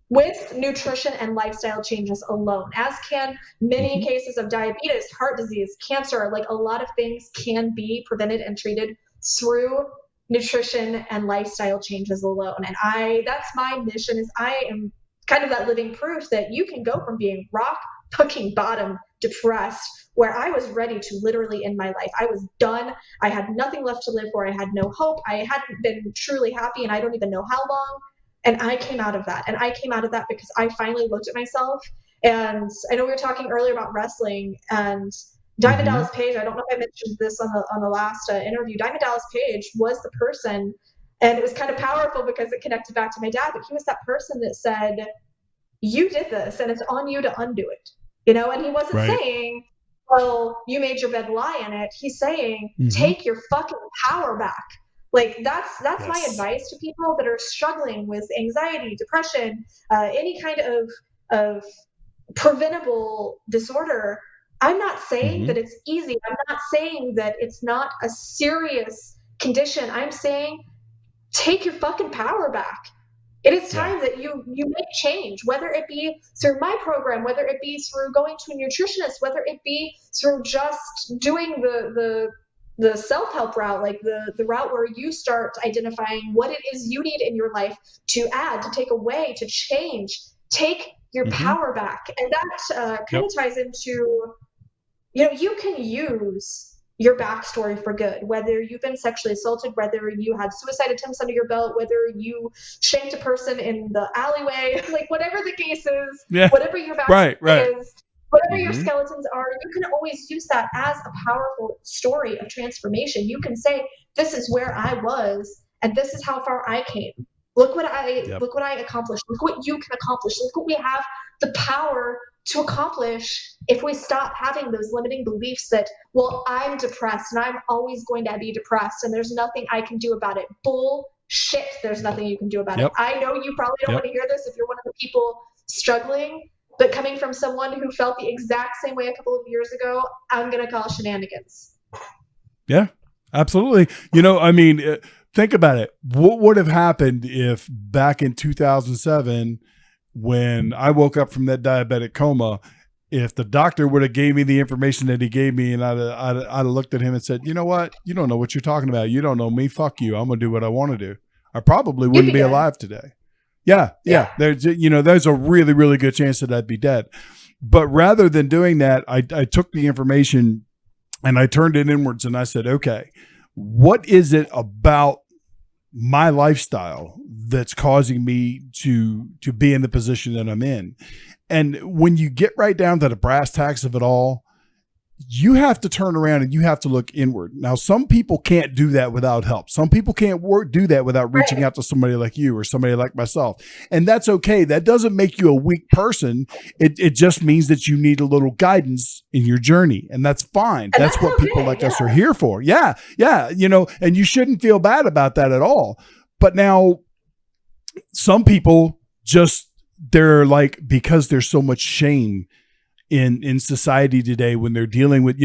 With nutrition and lifestyle changes alone, as can many cases of diabetes, heart disease, cancer. Like, a lot of things can be prevented and treated through nutrition and lifestyle changes alone. And that's my mission, is I am kind of that living proof that you can go from being rock fucking bottom depressed, where I was ready to literally end my life. I was done. I had nothing left to live for. I had no hope. I hadn't been truly happy, and I don't even know how long. And I came out of that. And I came out of that because I finally looked at myself. And I know we were talking earlier about wrestling, and Diamond Dallas Page, I don't know if I mentioned this on the last interview. Diamond Dallas Page was the person, and it was kind of powerful because it connected back to my dad, but he was that person that said, you did this and it's on you to undo it. And he wasn't saying, well, you made your bed, lie in it. He's saying, take your fucking power back. Like, that's my advice to people that are struggling with anxiety, depression, any kind of preventable disorder. I'm not saying that it's easy. I'm not saying that it's not a serious condition. I'm saying take your fucking power back. It is time that you make change, whether it be through my program, whether it be through going to a nutritionist, whether it be through just doing the self-help route, like the route where you start identifying what it is you need in your life to add, to take away, to change. Take your power back. And that kind of ties into, you can use your backstory for good, whether you've been sexually assaulted, whether you had suicide attempts under your belt, whether you shanked a person in the alleyway, like whatever the case is, whatever your backstory is, whatever your skeletons are, you can always use that as a powerful story of transformation. You can say, this is where I was, and this is how far I came. Look what I accomplished. Look what you can accomplish. Look what we have the power to accomplish if we stop having those limiting beliefs that, well, I'm depressed and I'm always going to be depressed and there's nothing I can do about it. Bullshit. There's nothing you can do about it. I know you probably don't want to hear this if you're one of the people struggling, but coming from someone who felt the exact same way a couple of years ago, I'm going to call shenanigans. Yeah, absolutely. Think about it. What would have happened if back in 2007, when I woke up from that diabetic coma, if the doctor would have gave me the information that he gave me, and I'd have looked at him and said, you know what? You don't know what you're talking about. You don't know me. Fuck you. I'm going to do what I want to do. I probably wouldn't be alive today. Yeah. There's a really, really good chance that I'd be dead. But rather than doing that, I took the information and I turned it inwards and I said, okay, what is it about my lifestyle that's causing me to be in the position that I'm in? And when you get right down to the brass tacks of it all, you have to turn around and you have to look inward. Now, some people can't do that without help. Some people can't do that without reaching out to somebody like you or somebody like myself. And that's okay. That doesn't make you a weak person. It just means that you need a little guidance in your journey. And that's fine. And that's what people like us are here for. Yeah. And you shouldn't feel bad about that at all. But now some people they're like, because there's so much shame in society today when they're dealing with,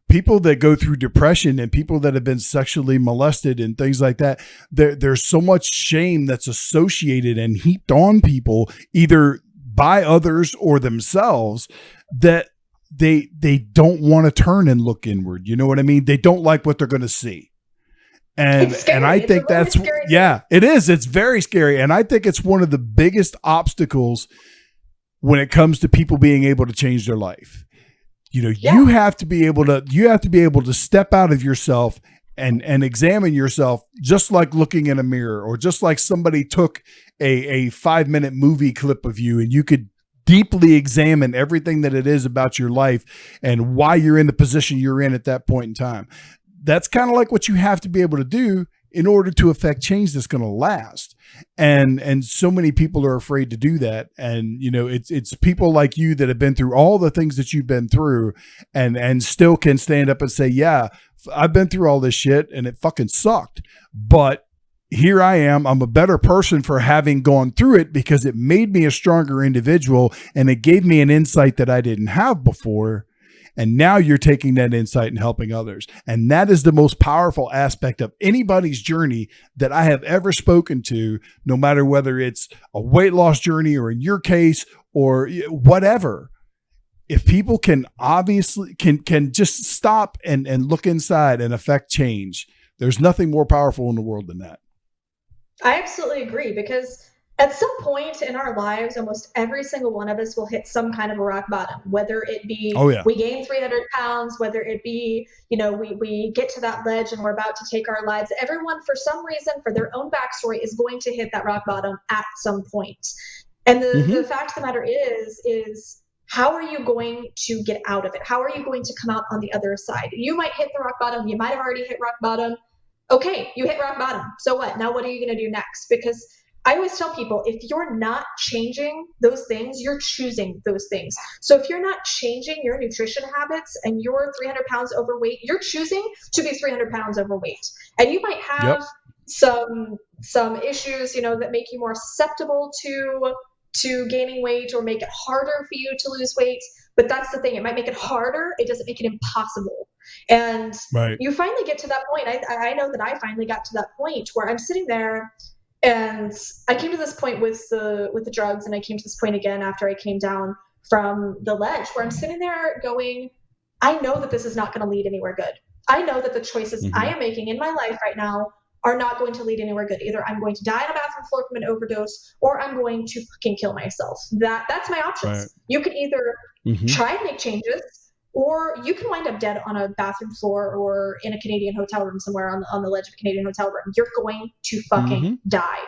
people that go through depression and people that have been sexually molested and things like that, there's so much shame that's associated and heaped on people either by others or themselves that they don't want to turn and look inward. You know what I mean? They don't like what they're going to see. And I think that's, yeah, it is. It's very scary. And I think it's one of the biggest obstacles when it comes to people being able to change their life. You know, you have to be able to step out of yourself and examine yourself, just like looking in a mirror, or just like somebody took a 5-minute movie clip of you and you could deeply examine everything that it is about your life and why you're in the position you're in at that point in time. That's kind of like what you have to be able to do in order to affect change that's going to last. And so many people are afraid to do that. And, you know, it's people like you that have been through all the things that you've been through and still can stand up and say, yeah, I've been through all this shit and it fucking sucked. But here I am. I'm a better person for having gone through it because it made me a stronger individual and it gave me an insight that I didn't have before. And now you're taking that insight and helping others. And that is the most powerful aspect of anybody's journey that I have ever spoken to, no matter whether it's a weight loss journey or in your case or whatever. If people can obviously can just stop and look inside and affect change, there's nothing more powerful in the world than that. I absolutely agree, because at some point in our lives, almost every single one of us will hit some kind of a rock bottom, whether it be we gain 300 pounds, whether it be, you know, we get to that ledge and we're about to take our lives. Everyone, for some reason, for their own backstory, is going to hit that rock bottom at some point. And the fact of the matter is how are you going to get out of it? How are you going to come out on the other side? You might hit the rock bottom. You might have already hit rock bottom. Okay, you hit rock bottom. So what? Now what are you going to do next? Because I always tell people, if you're not changing those things, you're choosing those things. So if you're not changing your nutrition habits and you're 300 pounds overweight, you're choosing to be 300 pounds overweight. And you might have some issues, you know, that make you more susceptible to gaining weight or make it harder for you to lose weight. But that's the thing. It might make it harder. It doesn't make it impossible. And you finally get to that point. I know that I finally got to that point where I'm sitting there. And I came to this point with the drugs, and I came to this point again after I came down from the ledge, where I'm sitting there going, I know that this is not going to lead anywhere good. I know that the choices I am making in my life right now are not going to lead anywhere good. Either I'm going to die on a bathroom floor from an overdose, or I'm going to fucking kill myself. That's my options. Right. You can either try and make changes, or you can wind up dead on a bathroom floor or in a Canadian hotel room somewhere on the ledge of a Canadian hotel room. You're going to fucking die.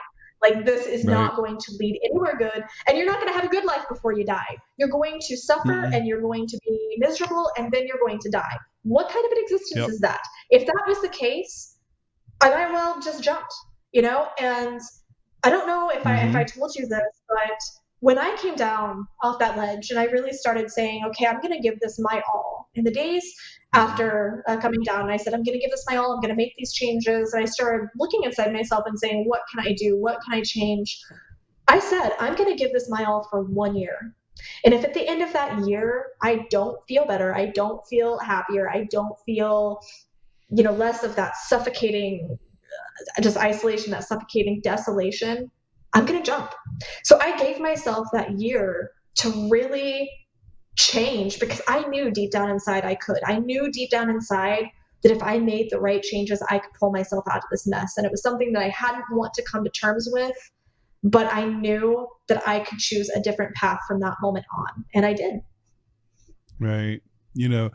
Like, this is not going to lead anywhere good. And you're not going to have a good life before you die. You're going to suffer and you're going to be miserable, and then you're going to die. What kind of an existence is that? If that was the case, I might well just jumped, you know? And I don't know if I told you this, but when I came down off that ledge and I really started saying, okay, I'm going to give this my all. In the days after coming down, I said, I'm going to give this my all. I'm going to make these changes. And I started looking inside myself and saying, what can I do? What can I change? I said, I'm going to give this my all for 1 year. And if at the end of that year, I don't feel better, I don't feel happier, I don't feel, you know, less of that suffocating, just isolation, that suffocating desolation, I'm going to jump. So I gave myself that year to really change, because I knew deep down inside I could. I knew deep down inside that if I made the right changes, I could pull myself out of this mess. And it was something that I hadn't want to come to terms with, but I knew that I could choose a different path from that moment on. And I did. Right. You know,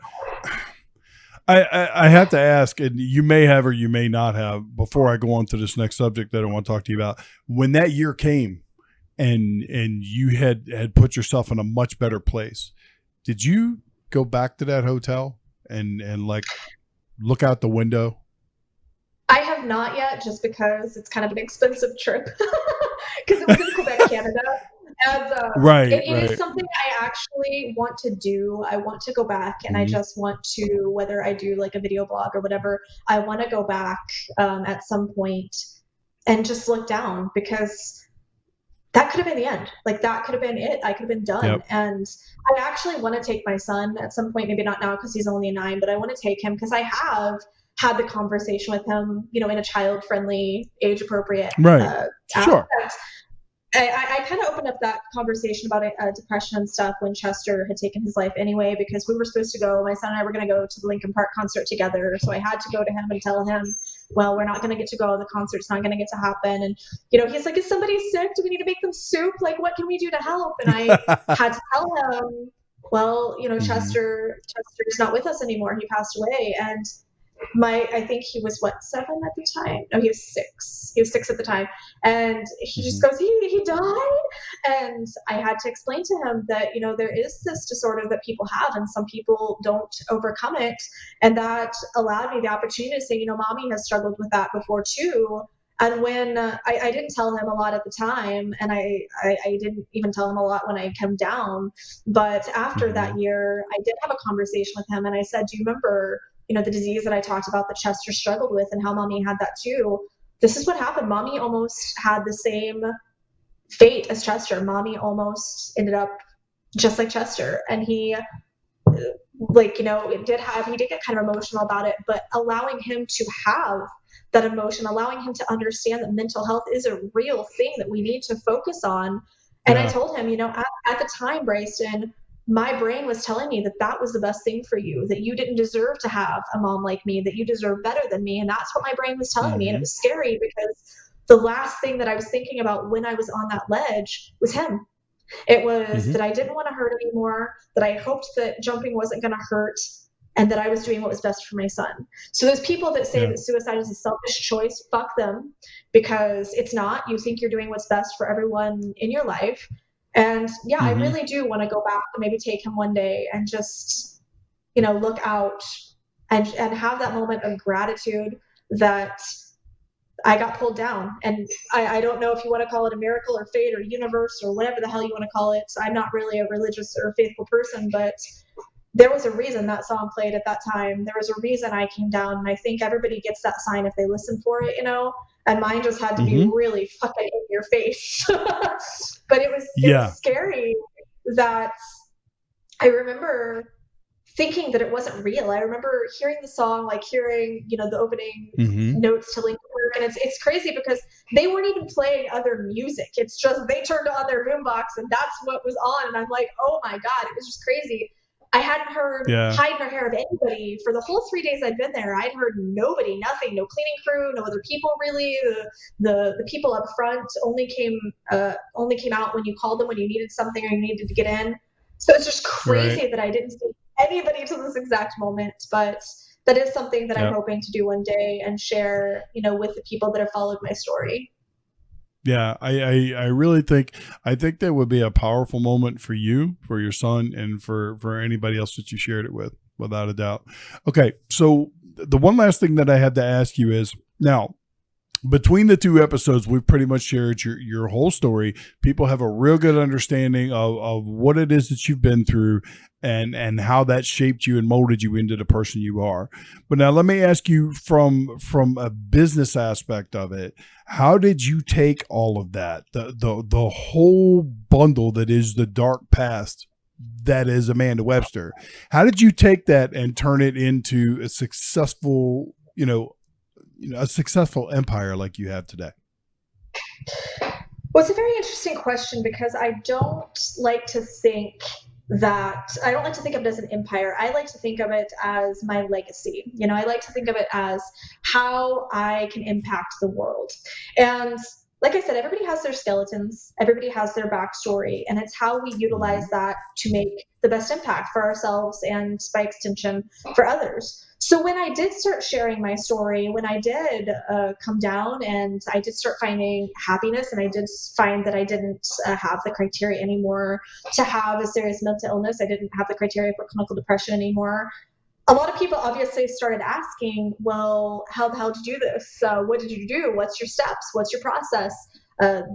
I have to ask, and you may have or you may not have, before I go on to this next subject that I want to talk to you about, when that year came and you had put yourself in a much better place, did you go back to that hotel and like look out the window? I have not yet, just because it's kind of an expensive trip, because it was in Quebec, Canada. And it is something I actually want to do. I want to go back, and I just want to, whether I do like a video blog or whatever, I want to go back at some point and just look down, because that could have been the end. Like, that could have been it. I could have been done. Yep. And I actually want to take my son at some point, maybe not now because he's only 9, but I want to take him, because I have had the conversation with him, you know, in a child-friendly, age-appropriate sure. I kind of opened up that conversation about depression and stuff when Chester had taken his life anyway, because we were supposed to go, my son and I were going to go to the Linkin Park concert together. So I had to go to him and tell him, well, we're not going to get to go. The concert's not going to get to happen. And, he's like, is somebody sick? Do we need to make them soup? Like, what can we do to help? And I had to tell him, well, Chester's not with us anymore. He passed away. And I think he was 7 at the time. No, he was 6. He was 6 at the time. And he just goes, he died. And I had to explain to him that, there is this disorder that people have and some people don't overcome it. And that allowed me the opportunity to say, mommy has struggled with that before too. And when I didn't tell him a lot at the time, and I didn't even tell him a lot when I came down, but after that year, I did have a conversation with him and I said, do you remember the disease that I talked about that Chester struggled with and how mommy had that too? This is what happened. Mommy almost had the same fate as Chester. Mommy almost ended up just like Chester. And he, he did get kind of emotional about it, but allowing him to have that emotion, allowing him to understand that mental health is a real thing that we need to focus on. And I told him, at the time, Bryson, my brain was telling me that that was the best thing for you, that you didn't deserve to have a mom like me, that you deserve better than me. And that's what my brain was telling me. And it was scary because the last thing that I was thinking about when I was on that ledge was him. It was that I didn't want to hurt anymore, that I hoped that jumping wasn't going to hurt, and that I was doing what was best for my son. So those people that say that suicide is a selfish choice, fuck them, because it's not. You think you're doing what's best for everyone in your life. And I really do want to go back and maybe take him one day and just, look out and have that moment of gratitude that I got pulled down. And I don't know if you want to call it a miracle or fate or universe or whatever the hell you want to call it. I'm not really a religious or faithful person, but there was a reason that song played at that time. There was a reason I came down. And I think everybody gets that sign if they listen for it, and mine just had to be really fucking in your face. But it was scary that I remember thinking that it wasn't real. I remember hearing the song, hearing, the opening notes to Linkin Park. And it's crazy because they weren't even playing other music. It's just, they turned on their boombox and that's what was on. And I'm like, oh my God, it was just crazy. I hadn't heard hide nor hair of anybody for the whole 3 days I'd been there. I'd heard nobody, nothing, no cleaning crew, no other people really. The people up front only came out when you called them when you needed something or you needed to get in. So it's just crazy that I didn't see anybody to this exact moment. But that is something that I'm hoping to do one day and share, with the people that have followed my story. Yeah, I really think that would be a powerful moment for you, for your son, and for anybody else that you shared it with, without a doubt. Okay, so the one last thing that I had to ask you is, now, between the 2 episodes, we've pretty much shared your whole story. People have a real good understanding of what it is that you've been through and how that shaped you and molded you into the person you are. But now let me ask you from a business aspect of it, how did you take all of that, the whole bundle that is the dark past that is Amanda Webster? How did you take that and turn it into a successful, a successful empire like you have today? Well, it's a very interesting question because I don't like to think of it as an empire. I like to think of it as my legacy. I like to think of it as how I can impact the world. And like I said, everybody has their skeletons, everybody has their backstory, and it's how we utilize that to make the best impact for ourselves and by extension for others. So when I did start sharing my story, when I did come down and I did start finding happiness, and I did find that I didn't have the criteria anymore to have a serious mental illness, I didn't have the criteria for clinical depression anymore. A lot of people obviously started asking, well, how the hell did you do this? What did you do? What's your steps? What's your process?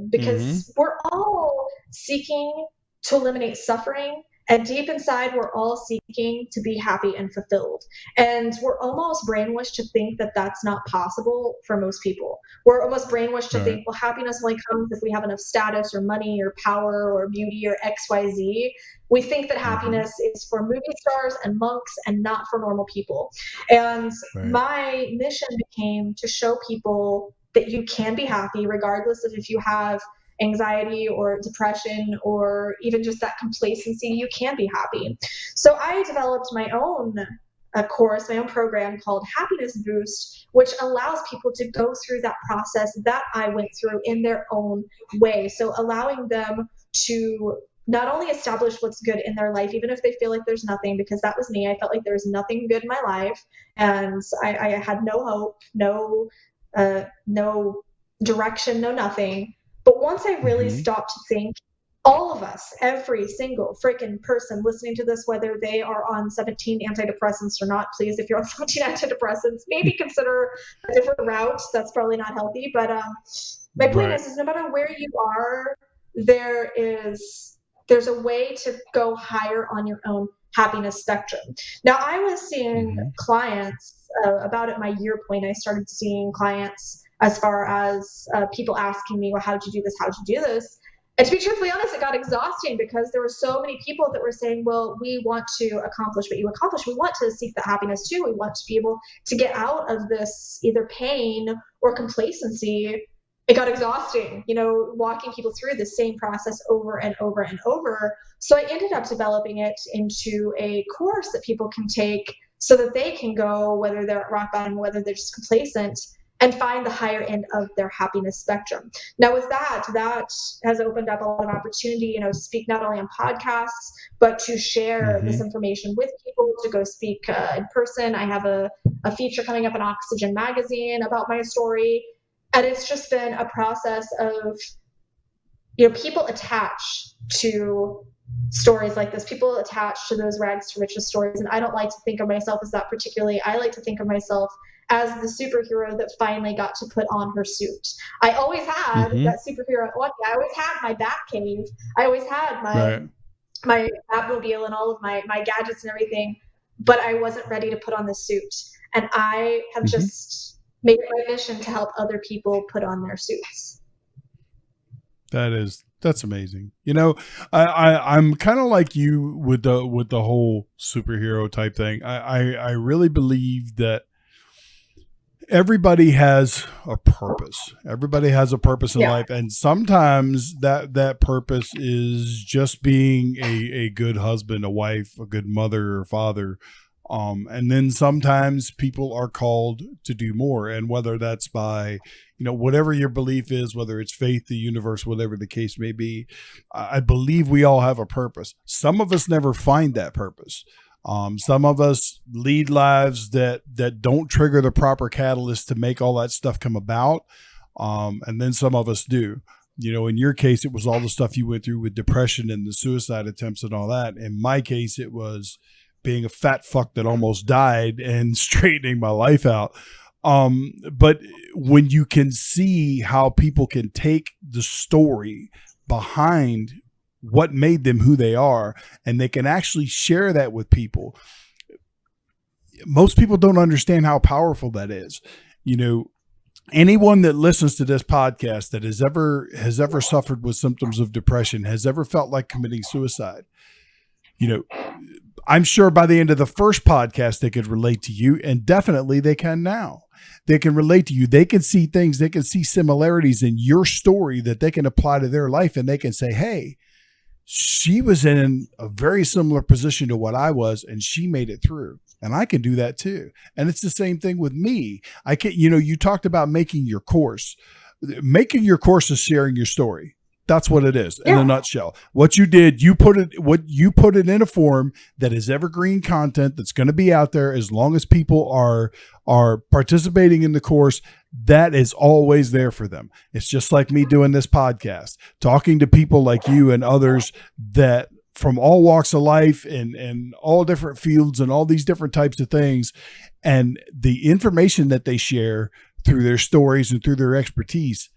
Because we're all seeking to eliminate suffering. And deep inside, we're all seeking to be happy and fulfilled. And we're almost brainwashed to think that that's not possible for most people. We're almost brainwashed to think, well, happiness only comes if we have enough status or money or power or beauty or XYZ. We think that happiness is for movie stars and monks and not for normal people. And my mission became to show people that you can be happy regardless of if you have anxiety or depression or even just that complacency, you can be happy. So I developed my own course, my own program called Happiness Boost, which allows people to go through that process that I went through in their own way. So allowing them to not only establish what's good in their life, even if they feel like there's nothing, because that was me. I felt like there was nothing good in my life, and I had no hope, no direction, no nothing. But once I really stopped to think, all of us, every single freaking person listening to this, whether they are on 17 antidepressants or not, please, if you're on 17 antidepressants, maybe consider a different route. That's probably not healthy. But my point is no matter where you are, there's a way to go higher on your own happiness spectrum. Now, I was seeing clients about at my year point. I started seeing clients as far as people asking me, well, how'd you do this? How'd you do this? And to be truthfully honest, it got exhausting because there were so many people that were saying, well, we want to accomplish what you accomplished. We want to seek that happiness too. We want to be able to get out of this either pain or complacency. It got exhausting, walking people through the same process over and over and over. So I ended up developing it into a course that people can take so that they can go, whether they're at rock bottom, whether they're just complacent, and find the higher end of their happiness spectrum. Now with that has opened up a lot of opportunity, to speak not only on podcasts, but to share this information with people, to go speak in person. I have a feature coming up in Oxygen magazine about my story. And it's just been a process of, people attach to stories like this. People attach to those rags to riches stories. And I don't like to think of myself as that particularly. I like to think of myself as the superhero that finally got to put on her suit. I always had that superhero. I always had my bat cave. I always had my Batmobile and all of my gadgets and everything, but I wasn't ready to put on the suit. And I have just made it my mission to help other people put on their suits. That's amazing. I'm kind of like you with the whole superhero type thing. I really believe that everybody has a purpose. Everybody has a purpose in life. And sometimes that purpose is just being a good husband, a wife, a good mother or father. And then sometimes people are called to do more. And whether that's by, whatever your belief is, whether it's faith, the universe, whatever the case may be, I believe we all have a purpose. Some of us never find that purpose. Some of us lead lives that don't trigger the proper catalyst to make all that stuff come about. And then some of us do. In your case, it was all the stuff you went through with depression and the suicide attempts and all that. In my case, it was being a fat fuck that almost died and straightening my life out. But when you can see how people can take the story behind what made them who they are, and they can actually share that with people, most people don't understand how powerful that is. Anyone that listens to this podcast that has ever suffered with symptoms of depression, has ever felt like committing suicide, I'm sure by the end of the first podcast, they could relate to you, and definitely they can now. They can relate to you. They can see things. They can see similarities in your story that they can apply to their life, and they can say, hey, she was in a very similar position to what I was, and she made it through, and I can do that too. And it's the same thing with me. I can, you talked about making your course. Making your course is sharing your story. That's what it is in a nutshell. What you did, you put it in a form that is evergreen content that's going to be out there as long as people are participating in the course. That is always there for them. It's just like me doing this podcast, talking to people like you and others that from all walks of life and all different fields and all these different types of things. And the information that they share through their stories and through their expertise,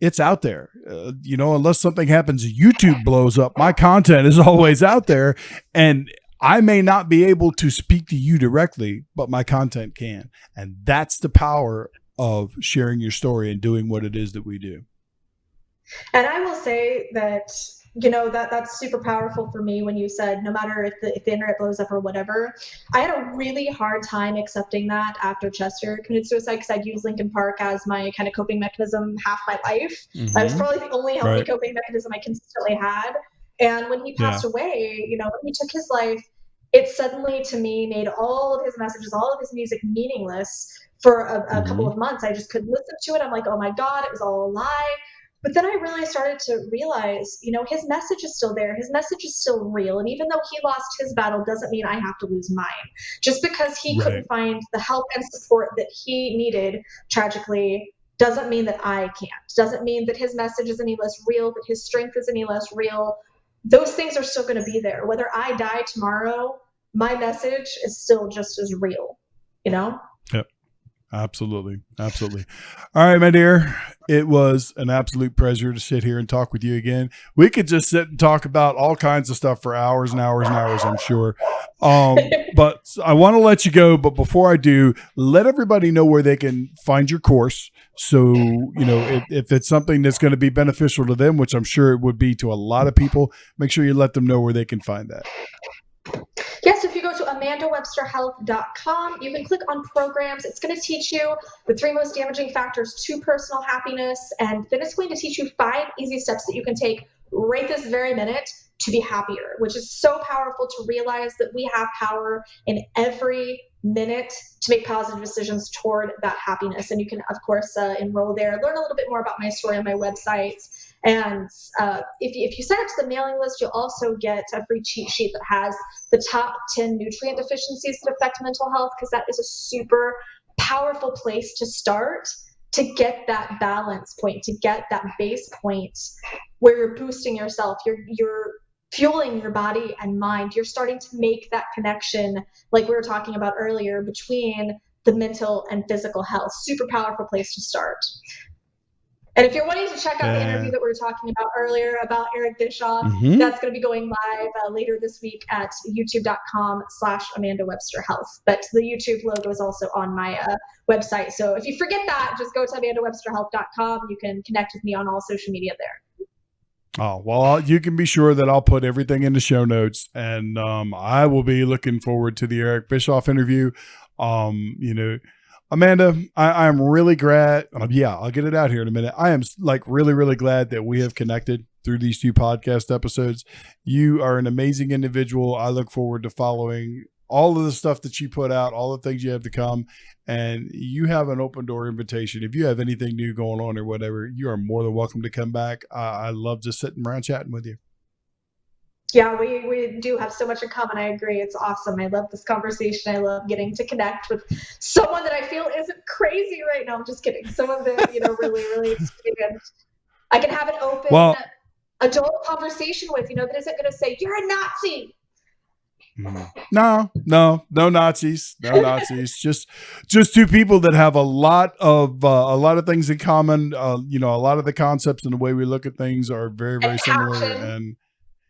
it's out there. Unless something happens, YouTube blows up, my content is always out there. And I may not be able to speak to you directly, but my content can. And that's the power of sharing your story and doing what it is that we do. And I will say that, that's super powerful for me when you said no matter if the internet blows up or whatever. I had a really hard time accepting that after Chester committed suicide, because I'd used Lincoln Park as my kind of coping mechanism half my life. That was probably the only healthy Right. coping mechanism I consistently had. And when he Yeah. passed away, when he took his life, it suddenly to me made all of his messages, all of his music meaningless for a couple of months. I just couldn't listen to it. I'm like, oh my God, it was all a lie. But then I really started to realize, his message is still there. His message is still real. And even though he lost his battle doesn't mean I have to lose mine. Just because he couldn't find the help and support that he needed, tragically, doesn't mean that I can't. Doesn't mean that his message is any less real, that his strength is any less real. Those things are still going to be there. Whether I die tomorrow, my message is still just as real, Yep. Absolutely. Absolutely. All right, my dear. It was an absolute pleasure to sit here and talk with you again. We could just sit and talk about all kinds of stuff for hours and hours and hours, I'm sure. But I want to let you go. But before I do, let everybody know where they can find your course. So, if it's something that's going to be beneficial to them, which I'm sure it would be to a lot of people, make sure you let them know where they can find that. Yes, if you go to amandawebsterhealth.com, you can click on programs. It's going to teach you the 3 most damaging factors to personal happiness. And then it's going to teach you 5 easy steps that you can take right this very minute to be happier, which is so powerful to realize that we have power in every minute to make positive decisions toward that happiness. And you can, of course, enroll there, learn a little bit more about my story on my website. And if you sign up to the mailing list, you'll also get a free cheat sheet that has the top 10 nutrient deficiencies that affect mental health, because that is a super powerful place to start to get that balance point, to get that base point where you're boosting yourself, you're fueling your body and mind. You're starting to make that connection, like we were talking about earlier, between the mental and physical health. Super powerful place to start. And if you're wanting to check out the interview that we were talking about earlier about Eric Bischoff, that's going to be going live later this week at youtube.com/Amanda Webster Health. But the YouTube logo is also on my website. So if you forget that, just go to AmandaWebsterHealth.com. You can connect with me on all social media there. Oh, well, you can be sure that I'll put everything in the show notes, and I will be looking forward to the Eric Bischoff interview. Amanda, I'm really glad. I'll get it out here in a minute. I am really, really glad that we have connected through these 2 podcast episodes. You are an amazing individual. I look forward to following all of the stuff that you put out, all the things you have to come, and you have an open door invitation. If you have anything new going on or whatever, you are more than welcome to come back. I love just sitting around chatting with you. Yeah, we do have so much in common. I agree. It's awesome. I love this conversation. I love getting to connect with someone that I feel isn't crazy right now. I'm just kidding. Someone that, really, really experienced. I can have an open adult conversation with, that isn't going to say, you're a Nazi. No Nazis, no Nazis. just 2 people that have a lot of things in common. A lot of the concepts and the way we look at things are very, very similar. And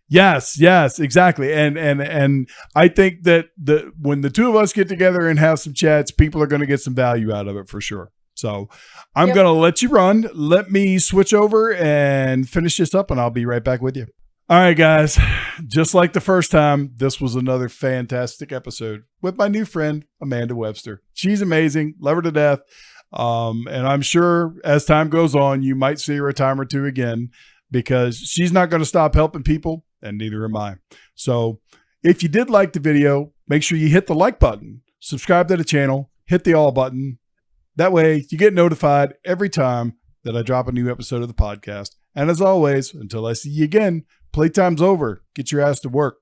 yes, exactly. And I think that when the 2 of us get together and have some chats, people are going to get some value out of it for sure. So I'm going to let you run. Let me switch over and finish this up, and I'll be right back with you. All right, guys, just like the first time, this was another fantastic episode with my new friend, Amanda Webster. She's amazing. Love her to death. And I'm sure as time goes on, you might see her a time or 2 again, because she's not going to stop helping people, and neither am I. So if you did like the video, make sure you hit the like button, subscribe to the channel, hit the all button. That way you get notified every time that I drop a new episode of the podcast. And as always, until I see you again, playtime's over. Get your ass to work.